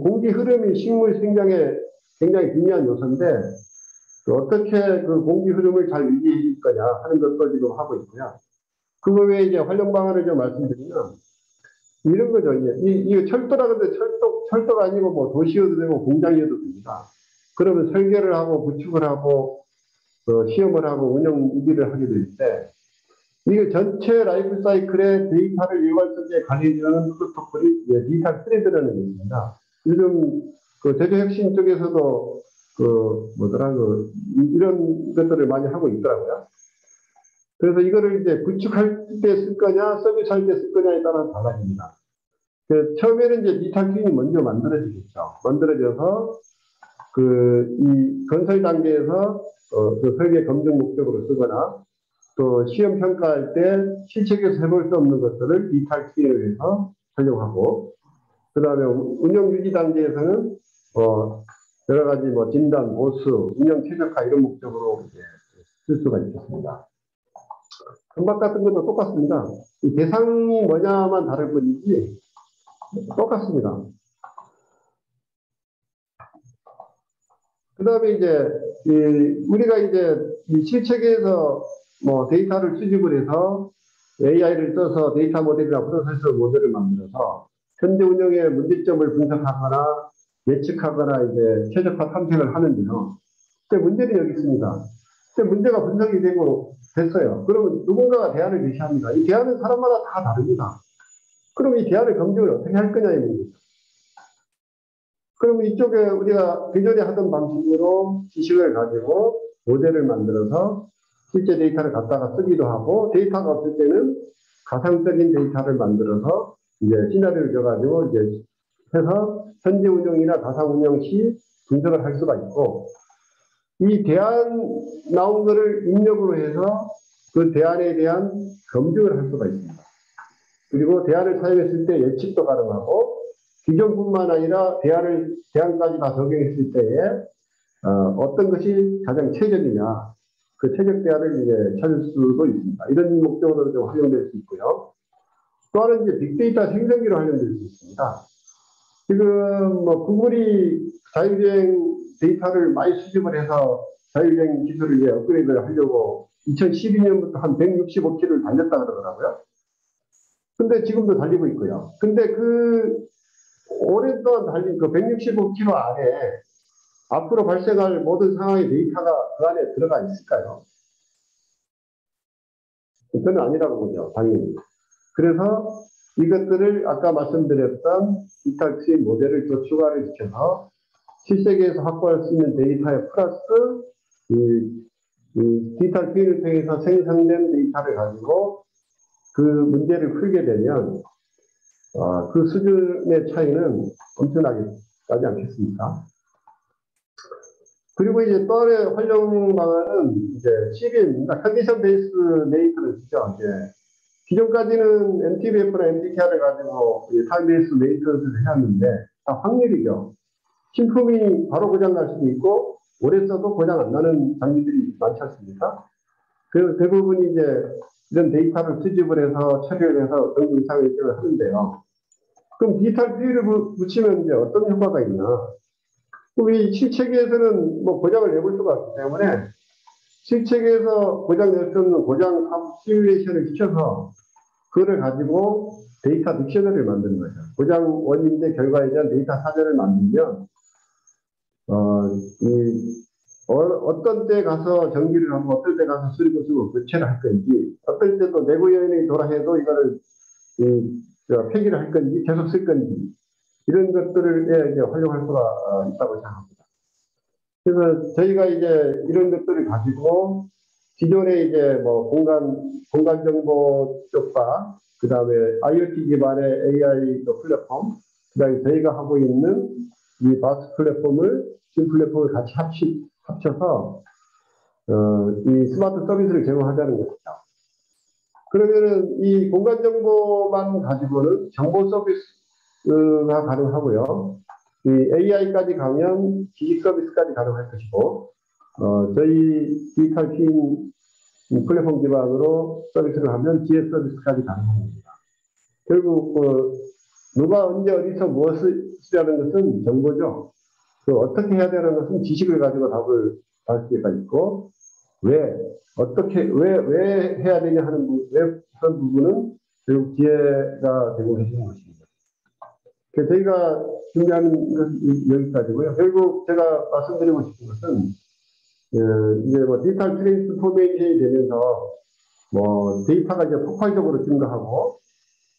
공기 흐름이 식물 생장에 굉장히 중요한 요소인데 어떻게 그 공기 흐름을 잘 유지해 줄 거냐 하는 것도 지금 하고 있고요. 그거 외에 이제 활용 방안을 좀 말씀드리면 이런 거죠. 이게 철도라 근데 철도가 아니고 뭐 도시여도 되고 공장이어도 됩니다. 그러면 설계를 하고 구축을 하고 시험을 하고 운영 유지를 하게 될 때 이게 전체 라이프 사이클의 데이터를 일괄적에 관리하는 프로토콜이 디지털 스레드라는 게 있습니다. 요즘 그 제조혁신 쪽에서도 이런 것들을 많이 하고 있더라고요. 그래서 이거를 이제 구축할 때 쓸 거냐, 서비스할 때 쓸 거냐에 따라 달라집니다. 처음에는 이제 디지털 트윈이 먼저 만들어지겠죠. 만들어져서 이 건설 단계에서 그 설계 검증 목적으로 쓰거나 또 시험 평가할 때 실책에서 해볼 수 없는 것들을 디지털 트윈을 해서 활용하고 그 다음에 운영 유지 단계에서는 여러 가지 뭐 진단, 보수, 운영 최적화 이런 목적으로 이제 쓸 수가 있겠습니다. 금박 같은 것도 똑같습니다. 이 대상이 뭐냐만 다를 뿐이지 똑같습니다. 그 다음에 이제 우리가 이제 이 실책에서 뭐 데이터를 수집을 해서 AI를 써서 데이터 모델이나 프로세서 모델을 만들어서 현재 운영의 문제점을 분석하거나 예측하거나 이제 최적화 탐색을 하는데요. 근데 문제는 여기 있습니다. 근데 문제가 분석이 되고 됐어요. 그러면 누군가가 대안을 제시합니다. 이 대안은 사람마다 다 다릅니다. 그럼 이 대안을 검증을 어떻게 할 거냐의 문제죠. 그럼 이쪽에 우리가 기존에 하던 방식으로 지식을 가지고 모델을 만들어서 실제 데이터를 갖다가 쓰기도 하고 데이터가 없을 때는 가상적인 데이터를 만들어서 이제 시나리오를 줘가지고 이제 해서 현재 운영이나 가상 운영 시 분석을 할 수가 있고 이 대안 나온 거를 입력으로 해서 그 대안에 대한 검증을 할 수가 있습니다. 그리고 대안을 사용했을 때 예측도 가능하고 기존뿐만 아니라 대안까지 다 적용했을 때에 어떤 것이 가장 최적이냐 그 최적 대안을 이제 찾을 수도 있습니다. 이런 목적으로 좀 활용될 수 있고요. 또 하나는 이제 빅데이터 생성기로 활용될 수 있습니다. 지금 뭐 구글이 자율주행 데이터를 많이 수집을 해서 자율주행 기술을 이제 업그레이드를 하려고 2012년부터 한 165km를 달렸다 그러더라고요. 근데 지금도 달리고 있고요. 근데 그 오랫동안 달린 그 165km 안에 앞으로 발생할 모든 상황의 데이터가 그 안에 들어가 있을까요? 그건 아니라고 보죠, 당연히. 그래서 이것들을 아까 말씀드렸던 디지털 트윈 모델을 또 추가를 시켜서 실세계에서 확보할 수 있는 데이터에 플러스 이 디지털 트윈을 통해서 생성된 데이터를 가지고 그 문제를 풀게 되면 그 수준의 차이는 엄청나게 나지 않겠습니까? 그리고 이제 또 하나의 활용 방안은 이제 CBM입니다. 컨디션 베이스 메이트를 쓰죠. 이제 기존까지는 MTBF나 MTKR을 가지고 타임 베이스 메이트를 해왔는데 다 확률이죠. 신품이 바로 고장 날 수도 있고 오래 써도 고장 안 나는 장비들이 많지 않습니까? 그래서 대부분 이제 이런 데이터를 수집을 해서 처리를 해서 어떤 이상을 일정을 하는데요. 그럼 디지털 트윈을 붙이면 이제 어떤 효과가 있나? 우리 실체계에서는 뭐 고장을 내볼 수가 없기 때문에 실체계에서 고장 낼 수 없는 고장 시뮬레이션을 시켜서 그거를 가지고 데이터 딕셔너리를 만드는 거죠. 고장 원인의 결과에 대한 데이터 사전을 만들면 어떤 때 가서 정비를 하고 어떤 때 가서 수리고수로 교체를 할 건지 어떤 때도 내구 요인이 돌아해도 이거를 폐기를 할 건지 계속 쓸 건지 이런 것들을 이제 활용할 수가 있다고 생각합니다. 그래서 저희가 이제 이런 것들을 가지고 기존에 이제 뭐 공간 정보 쪽과 그 다음에 IoT 기반의 AI 플랫폼, 그 다음에 저희가 하고 있는 이 바스 플랫폼을 진 플랫폼을 같이 합쳐서 이 스마트 서비스를 제공하자는 것이죠. 그러면은 이 공간 정보만 가지고는 정보 서비스가 가능하고요. 이 AI까지 가면 지식 서비스까지 가능할 것이고, 저희 디지털 트윈 플랫폼 기반으로 서비스를 하면 GS 서비스까지 가능합니다. 결국 누가 언제 어디서 무엇을 쓰려는 것은 정보죠. 어떻게 해야 되는 것은 지식을 가지고 답을 할 수가 있고, 왜 해야 되냐 하는 부분은 결국 기회가 되고 계시는 것입니다. 그래서 저희가 준비하는 것은 여기까지고요. 결국 제가 말씀드리고 싶은 것은 이제 뭐 디지털 트랜스포메이션이 되면서 뭐 데이터가 이제 폭발적으로 증가하고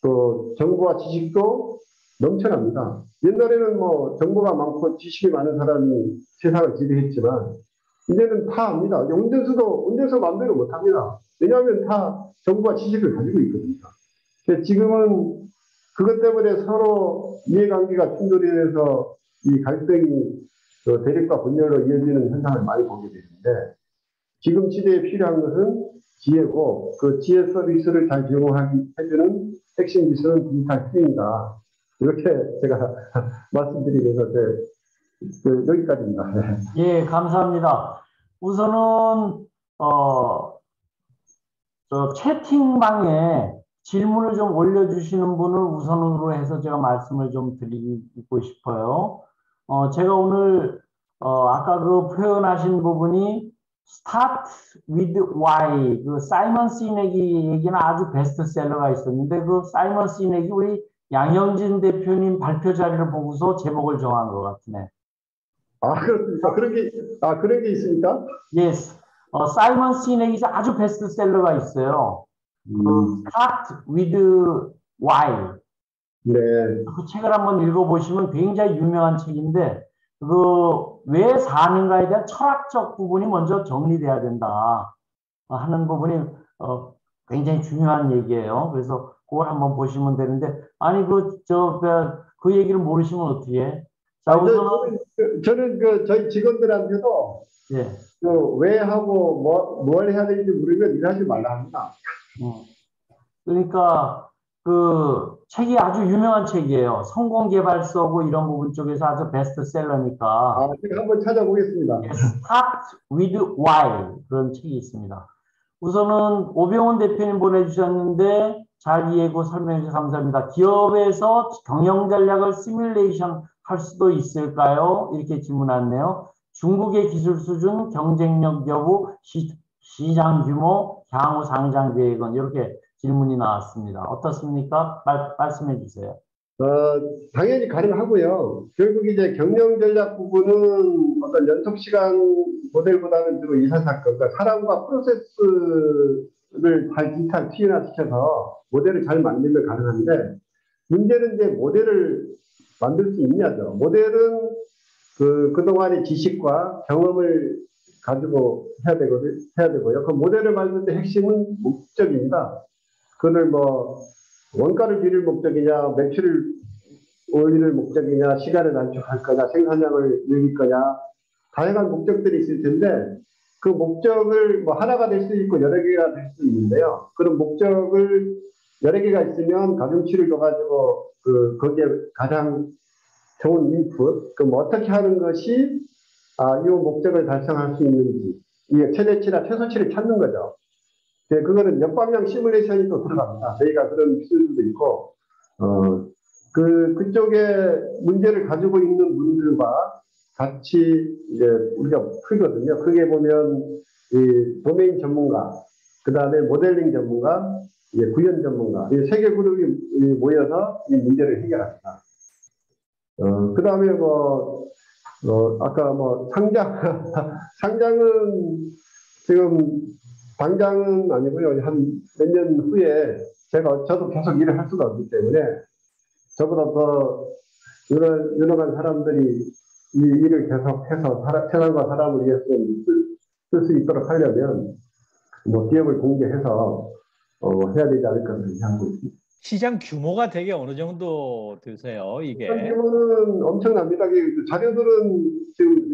또 정보와 지식도 넘쳐납니다. 옛날에는 뭐 정보가 많고 지식이 많은 사람이 세상을 지배했지만 이제는 다 압니다. 운전수 마음대로 못 합니다. 왜냐하면 다 정보와 지식을 가지고 있거든요. 지금은 그것 때문에 서로 이해관계가 충돌이 돼서 이 갈등이 대립과 분열로 이어지는 현상을 많이 보게 되는데 지금 시대에 필요한 것은 지혜고 그 지혜 서비스를 잘 제공해주는 핵심 기술은 디지털 트윈이다. 이렇게 제가 말씀드리면서 여기까지입니다. 예, 감사합니다. 우선은 저 채팅방에 질문을 좀 올려주시는 분을 우선으로 해서 제가 말씀을 좀 드리고 싶어요. 제가 오늘 아까 그 표현하신 부분이 Start with Why, 그 사이먼 시넥이 얘기는 아주 베스트셀러가 있었는데 그 사이먼 시넥이 우리 양형진 대표님 발표 자리를 보고서 제목을 정한 것 같네. 그렇습니까? 그런 게 있습니까? Yes. 사이먼 시넥이 아주 베스트셀러가 있어요. Start with Why. 네. 그 책을 한번 읽어보시면 굉장히 유명한 책인데 왜 사는가에 대한 철학적 부분이 먼저 정리돼야 된다 하는 부분이 굉장히 중요한 얘기예요. 그래서 그걸 한번 보시면 되는데 아니 그 얘기를 모르시면 어떻게 해? 자, 저는 저희 직원들한테도 예. 왜 하고 뭘 해야 되는지 모르면 일하지 말라 합니다. 그러니까 그 책이 아주 유명한 책이에요. 성공개발서고 이런 부분 쪽에서 아주 베스트셀러니까. 제가 한번 찾아보겠습니다. Start with Why 그런 책이 있습니다. 우선은 오병훈 대표님 보내주셨는데 잘 이해고 설명해 주셔서 감사합니다. 기업에서 경영 전략을 시뮬레이션 할 수도 있을까요? 이렇게 질문 왔네요. 중국의 기술 수준, 경쟁력 여부, 시장 규모, 향후 상장 계획은 이렇게 질문이 나왔습니다. 어떻습니까? 말씀해 주세요. 당연히 가능하고요. 결국 이제 경영 전략 부분은 어떤 연속 시간 모델보다는 주로 이사사건, 그러니까 사람과 프로세스를 잘 디지털 투영화시켜서 모델을 잘 만들면 가능한데, 문제는 이제 모델을 만들 수 있냐죠. 모델은 그동안의 지식과 경험을 가지고 해야 되고요. 그 모델을 만들 때 핵심은 목적입니다. 그걸 뭐, 원가를 줄일 목적이냐, 매출을 올릴 목적이냐, 시간을 단축할 거냐, 생산량을 늘릴 거냐, 다양한 목적들이 있을 텐데, 그 목적을 뭐 하나가 될 수 있고 여러 개가 될 수 있는데요. 그런 목적을 여러 개가 있으면 가중치를 줘가지고 거기에 가장 좋은 인풋, 그뭐 어떻게 하는 것이 이 목적을 달성할 수 있는지, 이 최대치나 최소치를 찾는 거죠. 그거는 역방향 시뮬레이션이 또 들어갑니다. 저희가 그런 기술도 있고, 그쪽에 문제를 가지고 있는 분들과 같이 이제 우리가 풀거든요. 그게 보면 이 도메인 전문가, 그 다음에 모델링 전문가, 구현 전문가, 이 세 개 그룹이 모여서 이 문제를 해결합니다. 그 다음에 아까 상장은 지금 당장은 아니고요. 한 몇 년 후에 저도 계속 일을 할 수가 없기 때문에 저보다 더 유능한 사람들이 이 일을 계속해서 세상과 사람을 위해서 쓸 수 있도록 하려면 뭐 기업을 공개해서 해야 되지 않을까 생각하고 있습니다. 시장 규모가 되게 어느 정도 되세요, 이게? 시장 규모는 엄청납니다. 자료들은 지금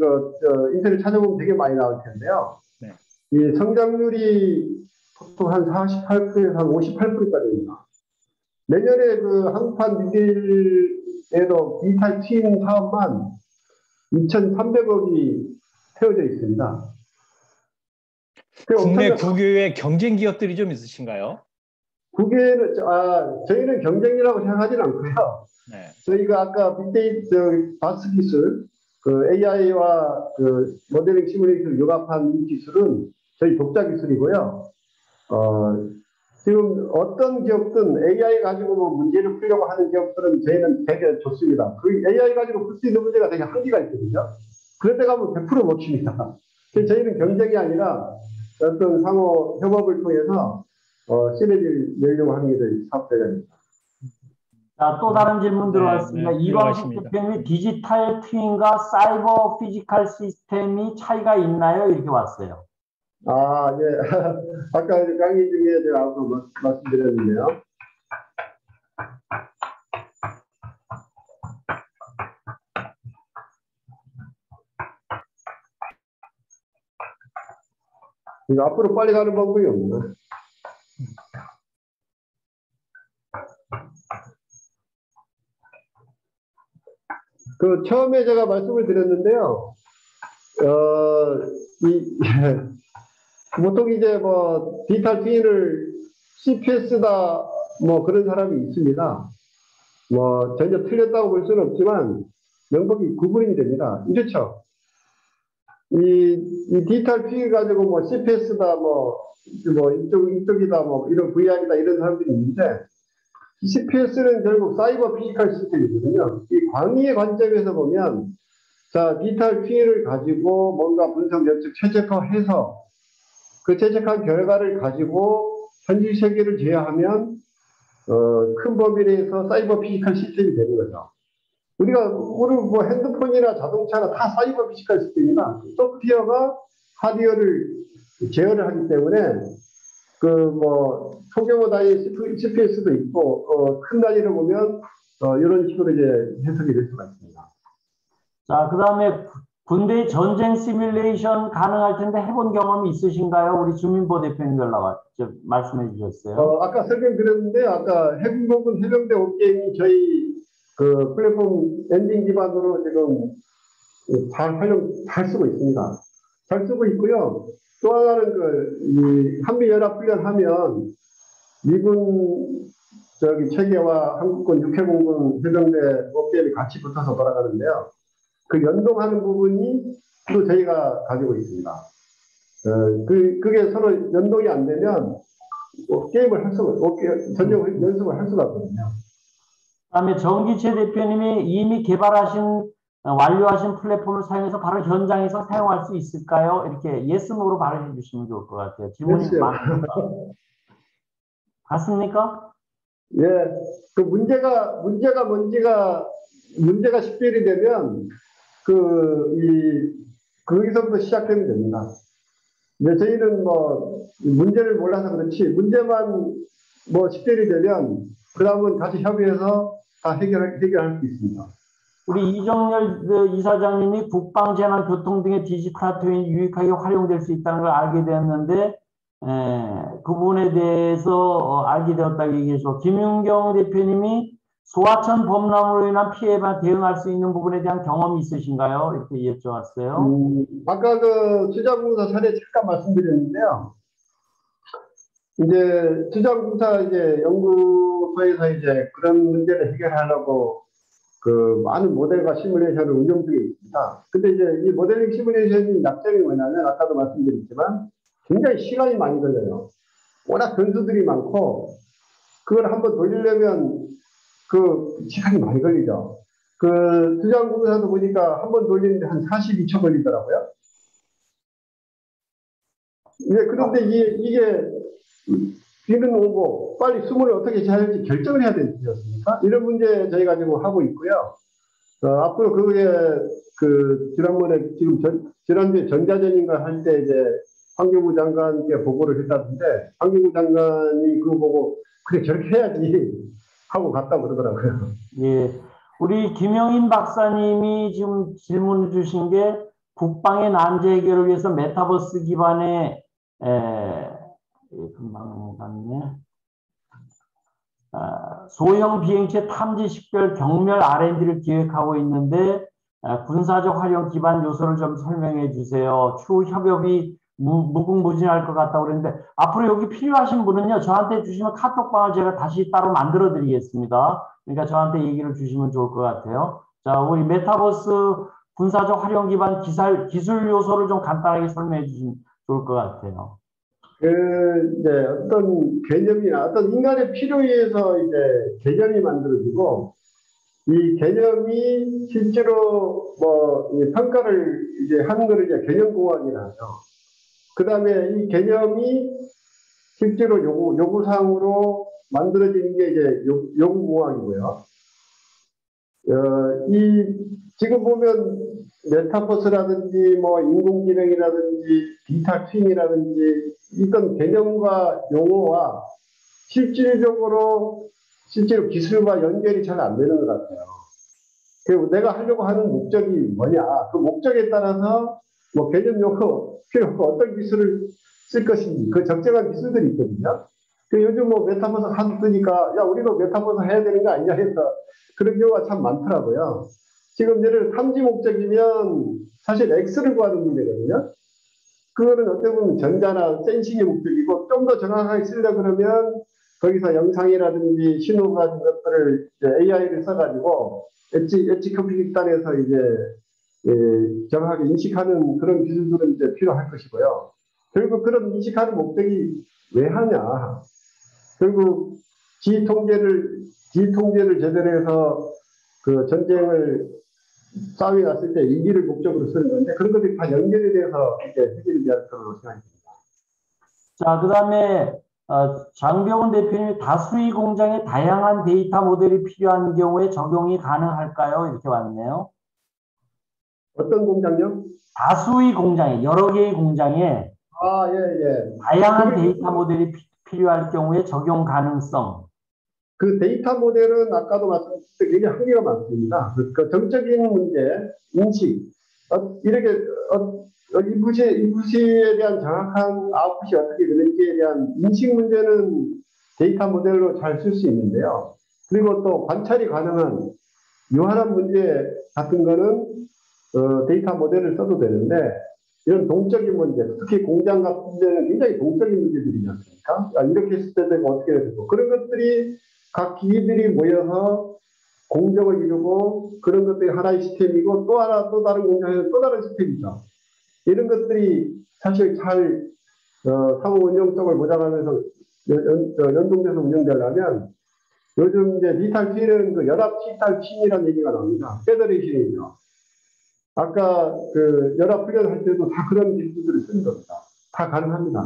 인터넷 찾아보면 되게 많이 나올 텐데요. 네. 이 성장률이 보통 한 48%에서 한 58%까지입니다. 내년에 한국판 미딜에도 디지털 트윈 사업만 2,300억이 태워져 있습니다. 국내 국유의 경쟁 기업들이 좀 있으신가요? 국외는 저희는 경쟁이라고 생각하지는 않고요. 네. 저희가 아까 빅데이터 바스 기술, AI와 모델링 시뮬레이션을 융합한 이 기술은 저희 독자 기술이고요. 지금 어떤 기업든 AI 가지고 문제를 풀려고 하는 기업들은 저희는 되게 좋습니다. 그 AI 가지고 풀 수 있는 문제가 되게 한계가 있거든요. 그런 데 가면 100%못 칩니다. 저희는 경쟁이 아니라 어떤 상호 협업을 통해서 시너지를 내려고 하는 게 저희 사업 대장입니다. 자, 또 다른 질문 들어왔습니다. 이광식 대표님이 디지털 트윈과 사이버 피지컬 시스템이 차이가 있나요? 이렇게 왔어요. 예. 아까 강의 중에 제가 아까 말씀드렸는데요. 이거 앞으로 빨리 가는 방법이 없나? 처음에 제가 말씀을 드렸는데요. 보통 이제 디지털 트윈을 CPS다 그런 사람이 있습니다. 전혀 틀렸다고 볼 수는 없지만 명백히 구분이 됩니다. 이렇죠. 이 디지털 트윈 가지고 CPS다 이쪽이다 이런 VR이다 이런 사람들이 있는데 CPS는 결국 사이버 피지컬 시스템이거든요. 이 광의의 관점에서 보면 디지털 트윈을 가지고 뭔가 분석 예측 최적화해서 그 최적화한 결과를 가지고 현실 세계를 제어하면 큰 범위 내에서 사이버 피지컬 시스템이 되는 거죠. 우리가 오늘 핸드폰이나 자동차나 다 사이버 피지컬 시스템이나 소프트웨어가 하드웨어를 제어를 하기 때문에 소규모 단위 CPS도 있고 큰 단위로 보면 이런 식으로 이제 해석이 될 수가 있습니다. 자, 그다음에 군대 전쟁 시뮬레이션 가능할 텐데 해본 경험이 있으신가요? 우리 주민보 대표님 말씀해 주셨어요. 아까 설명드렸는데 아까 해군공군 해병대 업계이 저희 플랫폼 엔진 기반으로 지금 잘 쓰고 있습니다. 잘 쓰고 있고요. 또 하나는 한미연합훈련하면 미군 체계와 한국군 육해공군 해병대 업계를 같이 붙어서 돌아가는데요. 그 연동하는 부분이 또 저희가 가지고 있습니다. 그게 서로 연동이 안 되면 게임을 할 수가, 전쟁 연습을 할 수가 없거든요. 그다음에 정기채 대표님이 이미 개발하신 완료하신 플랫폼을 사용해서 바로 현장에서 사용할 수 있을까요? 이렇게 예스노로 발언해 주시면 좋을 것 같아요. 질문이 글쎄요. 많으니까. 맞습니까? 예, 그 문제가 뭔지가, 문제가 식별이 되면, 거기서부터 시작되면 됩니다. 근데 저희는 뭐, 문제를 몰라서 그렇지, 문제만 뭐 식별이 되면, 그 다음은 다시 협의해서 다 해결할 수 있습니다. 우리 이정열 이사장님이 국방, 재난, 교통 등의 디지털 투입이 유익하게 활용될 수 있다는 걸 알게 되었는데, 그 부분에 대해서 알게 되었다고 얘기해서 김윤경 대표님이 소하천 범람으로 인한 피해에 대응할 수 있는 부분에 대한 경험이 있으신가요? 이렇게 여쭤왔어요. 아까 그 수자공사 사례 잠깐 말씀드렸는데요. 이제 수자공사 이제 연구소에서 이제 그런 문제를 해결하려고 그 많은 모델과 시뮬레이션을 운영 중에 있습니다. 근데 이제 이 모델링 시뮬레이션이 약점이 뭐냐면 아까도 말씀드렸지만 굉장히 시간이 많이 걸려요. 워낙 변수들이 많고 그걸 한번 돌리려면 그 시간이 많이 걸리죠. 그 수자공사도 보니까 한번 돌리는데 한 42초 걸리더라고요. 예, 그런데 이게 비는 오고 빨리 수문을 어떻게 해야 할지 결정을 해야 되지 않습니까? 이런 문제 저희가 지금 하고 있고요. 앞으로 그게 지난번에 지난주에 전자전인가 할 때 이제 환경부 장관께 보고를 했다던데 환경부 장관이 그거 보고 그래 저렇게 해야지 하고 갔다고 그러더라고요. 예. 우리 김영인 박사님이 지금 질문 주신 게 국방의 난제 해결을 위해서 메타버스 기반의 금방 갔네. 소형 비행체 탐지 식별 경멸 R&D를 기획하고 있는데 군사적 활용 기반 요소를 좀 설명해 주세요. 추후 협업이 무궁무진할 것 같다고 그랬는데 앞으로 여기 필요하신 분은요 저한테 주시면 카톡방을 제가 다시 따로 만들어 드리겠습니다. 그러니까 저한테 얘기를 주시면 좋을 것 같아요. 자, 우리 메타버스 군사적 활용 기반 기술 요소를 좀 간단하게 설명해 주시면 좋을 것 같아요. 이제 어떤 개념이나 어떤 인간의 필요에 의해서 이제 개념이 만들어지고 이 개념이 실제로 뭐 평가를 이제 하는 거를 이제 개념공학이라 하죠. 그 다음에 이 개념이 실제로 요구사항으로 만들어지는 게 이제 요구공학이고요. 지금 보면 메타버스라든지 뭐 인공지능이라든지 디지털 트윈이라든지 이런 개념과 용어와 실질로 기술과 연결이 잘 안 되는 것 같아요. 그리고 내가 하려고 하는 목적이 뭐냐, 그 목적에 따라서 뭐 개념 용어 필요 없고 어떤 기술을 쓸 것인지 그 적정한 기술들이 있거든요. 요즘 뭐 메타버스 하니까 야 우리도 메타버스 해야 되는 거 아니냐 해서 그런 경우가 참 많더라고요. 지금 예를 탐지 목적이면 사실 X를 구하는 문제거든요. 그거는 어떻게 보면 전자나 센싱의 목적이고 좀 더 정확하게 쓰려고 그러면 거기서 영상이라든지 신호 같은 것들을 AI를 써가지고 엣지 컴퓨팅단에서 이제 정확하게 인식하는 그런 기술들은 이제 필요할 것이고요. 결국 그런 인식하는 목적이 왜 하냐? 결국 지휘통제를 제대로 해서 그 전쟁을 싸움이 났을 때 이기를 목적으로 쓰는 건데 그런 것들이 다 연결이 돼서 이제 해결이 될 거라고 생각합니다. 자, 그 다음에 장병훈 대표님이 다수의 공장에 다양한 데이터 모델이 필요한 경우에 적용이 가능할까요? 이렇게 왔네요. 어떤 공장요? 다수의 공장에 여러 개의 공장에 예. 다양한 데이터 모델이 필요할 경우에 적용 가능성. 그 데이터 모델은 아까도 말씀드렸듯이 굉장히 한계가 많습니다. 그 정적인 문제, 인식, 이렇게 인풋에 대한 정확한 아웃풋이 어떻게 되는지에 대한 인식 문제는 데이터 모델로 잘 쓸 수 있는데요. 그리고 또 관찰이 가능한 유한한 문제 같은 거는 데이터 모델을 써도 되는데 이런 동적인 문제, 특히 공장 같은 문제는 굉장히 동적인 문제들이지 않습니까? 이렇게 했을 때 되고 어떻게 되고 그런 것들이 각 기기들이 모여서 공정을 이루고 그런 것들이 하나의 시스템이고 또 다른 공장에서 또 다른 시스템이죠. 이런 것들이 사실 잘 상호 운영성을 보장하면서 연동돼서 운영되려면 요즘 이제 디지털 트윈은 그 연합 디지털 트윈이라는 얘기가 나옵니다. 페더레이션이죠. 아까 그 연합 훈련할 때도 다 그런 기술들을 쓰는 겁니다. 다 가능합니다.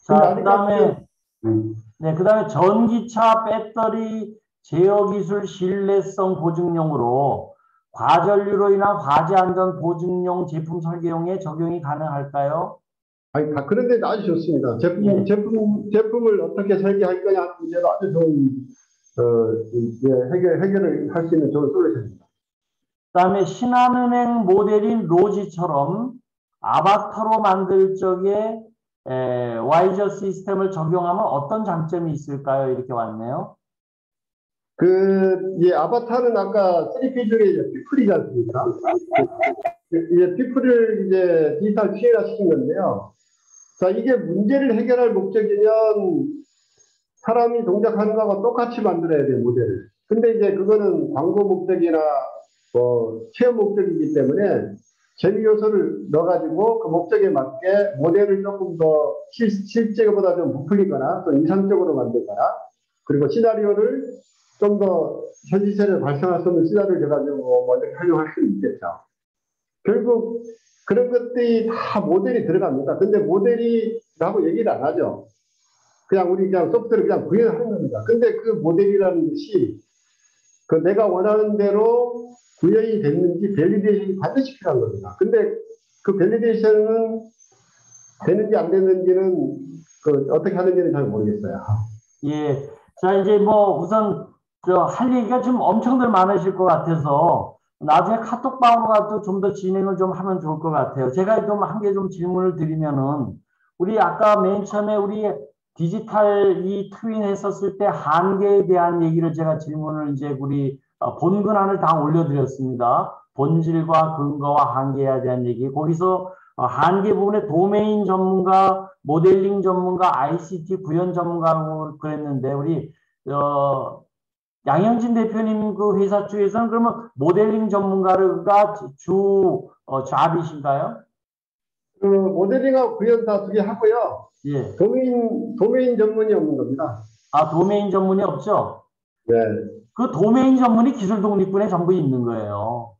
자, 그다음에 전기차 배터리 제어 기술 신뢰성 보증용으로 과전류로 인한 화재 안전 보증용 제품 설계용에 적용이 가능할까요? 아니, 그런데 아주 좋습니다. 제품을 어떻게 설계할 거냐 하는 문제도 아주 좋은, 해결을 할 수 있는 좋은 솔루션입니다. 그다음에 신한은행 모델인 로지처럼 아바타로 만들 적에 와이저 시스템을 적용하면 어떤 장점이 있을까요? 이렇게 왔네요. 아바타는 아까 3P 중에 이제 피플이지 않습니까? 이제 피플을 이제 디지털 트윈화 시킨 건데요. 자, 이게 문제를 해결할 목적이면 사람이 동작하는 거하고 똑같이 만들어야 돼요, 모델을. 근데 이제 그거는 광고 목적이나 체험 목적이기 때문에 재미 요소를 넣어가지고 그 목적에 맞게 모델을 조금 더 실제보다 좀 부풀리거나 또 이상적으로 만들거나 그리고 시나리오를 좀 더 현실세를 발생할 수 있는 시나리오를 해가지고 먼저 활용할 수 있겠죠. 결국 그런 것들이 다 모델이 들어갑니다. 근데 모델이라고 얘기를 안 하죠. 우리 소프트웨어를 그냥 구현하는 겁니다. 근데 그 모델이라는 것이 그 내가 원하는 대로 구현이 됐는지 밸리데이션이 반드시 필요한 겁니다. 근데 그 밸리데이션은 되는지 안 되는지는 어떻게 하는지는 잘 모르겠어요. 예. 자, 이제 우선 할 얘기가 좀 엄청들 많으실 것 같아서 나중에 카톡방으로 좀 더 진행을 좀 하면 좋을 것 같아요. 제가 좀 한 개 좀 질문을 드리면은 우리 아까 맨 처음에 우리 디지털 이 트윈 했었을 때 한계에 대한 얘기를 제가 질문을 이제 우리 본근안을 다 올려드렸습니다. 본질과 근거와 한계에 대한 얘기. 거기서 한계 부분에 도메인 전문가, 모델링 전문가, ICT 구현 전문가라고 그랬는데 우리 양현진 대표님 그 회사 쪽에서는 그러면 모델링 전문가가 주 잡이신가요? 모델링하고 구현 다 두 개 하고요. 예. 도메인 전문이 없는 겁니다. 아, 도메인 전문이 없죠? 네. 그 도메인 전문이 기술 독립군에 전부 있는 거예요.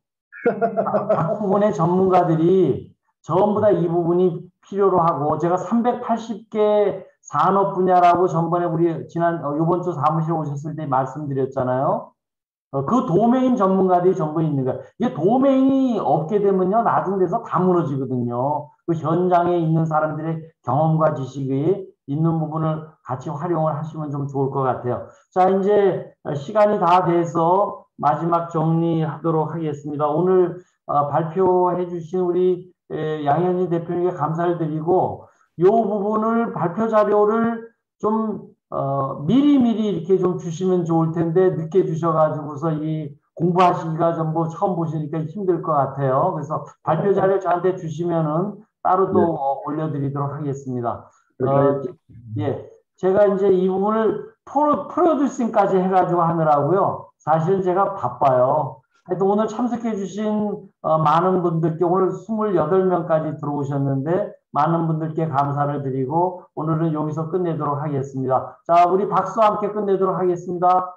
각 부분의 전문가들이 전부 다 이 부분이 필요로 하고 제가 380개 산업 분야라고 전번에 우리 이번 주 사무실에 오셨을 때 말씀드렸잖아요. 그 도메인 전문가들이 전부 있는 거예요. 이게 도메인이 없게 되면요, 나중 돼서 다 무너지거든요. 그 현장에 있는 사람들의 경험과 지식이 있는 부분을 같이 활용을 하시면 좀 좋을 것 같아요. 자, 이제 시간이 다 돼서 마지막 정리하도록 하겠습니다. 오늘 발표해 주신 우리 양현희 대표님께 감사를 드리고 이 부분을 발표 자료를 좀 미리미리 이렇게 좀 주시면 좋을 텐데 늦게 주셔가지고서 이 공부하시기가 전부 처음 보시니까 힘들 것 같아요. 그래서 발표 자료 저한테 주시면은 따로 또 올려드리도록 하겠습니다. 예, 제가 이제 이 부분을 프로듀싱까지 해가지고 하느라고요. 사실은 제가 바빠요. 하여튼 오늘 참석해 주신 많은 분들께 오늘 28명까지 들어오셨는데 많은 분들께 감사를 드리고 오늘은 여기서 끝내도록 하겠습니다. 자, 우리 박수와 함께 끝내도록 하겠습니다.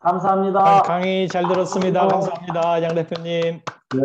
감사합니다. 강의 잘 들었습니다. 감사합니다. 양 대표님. 네.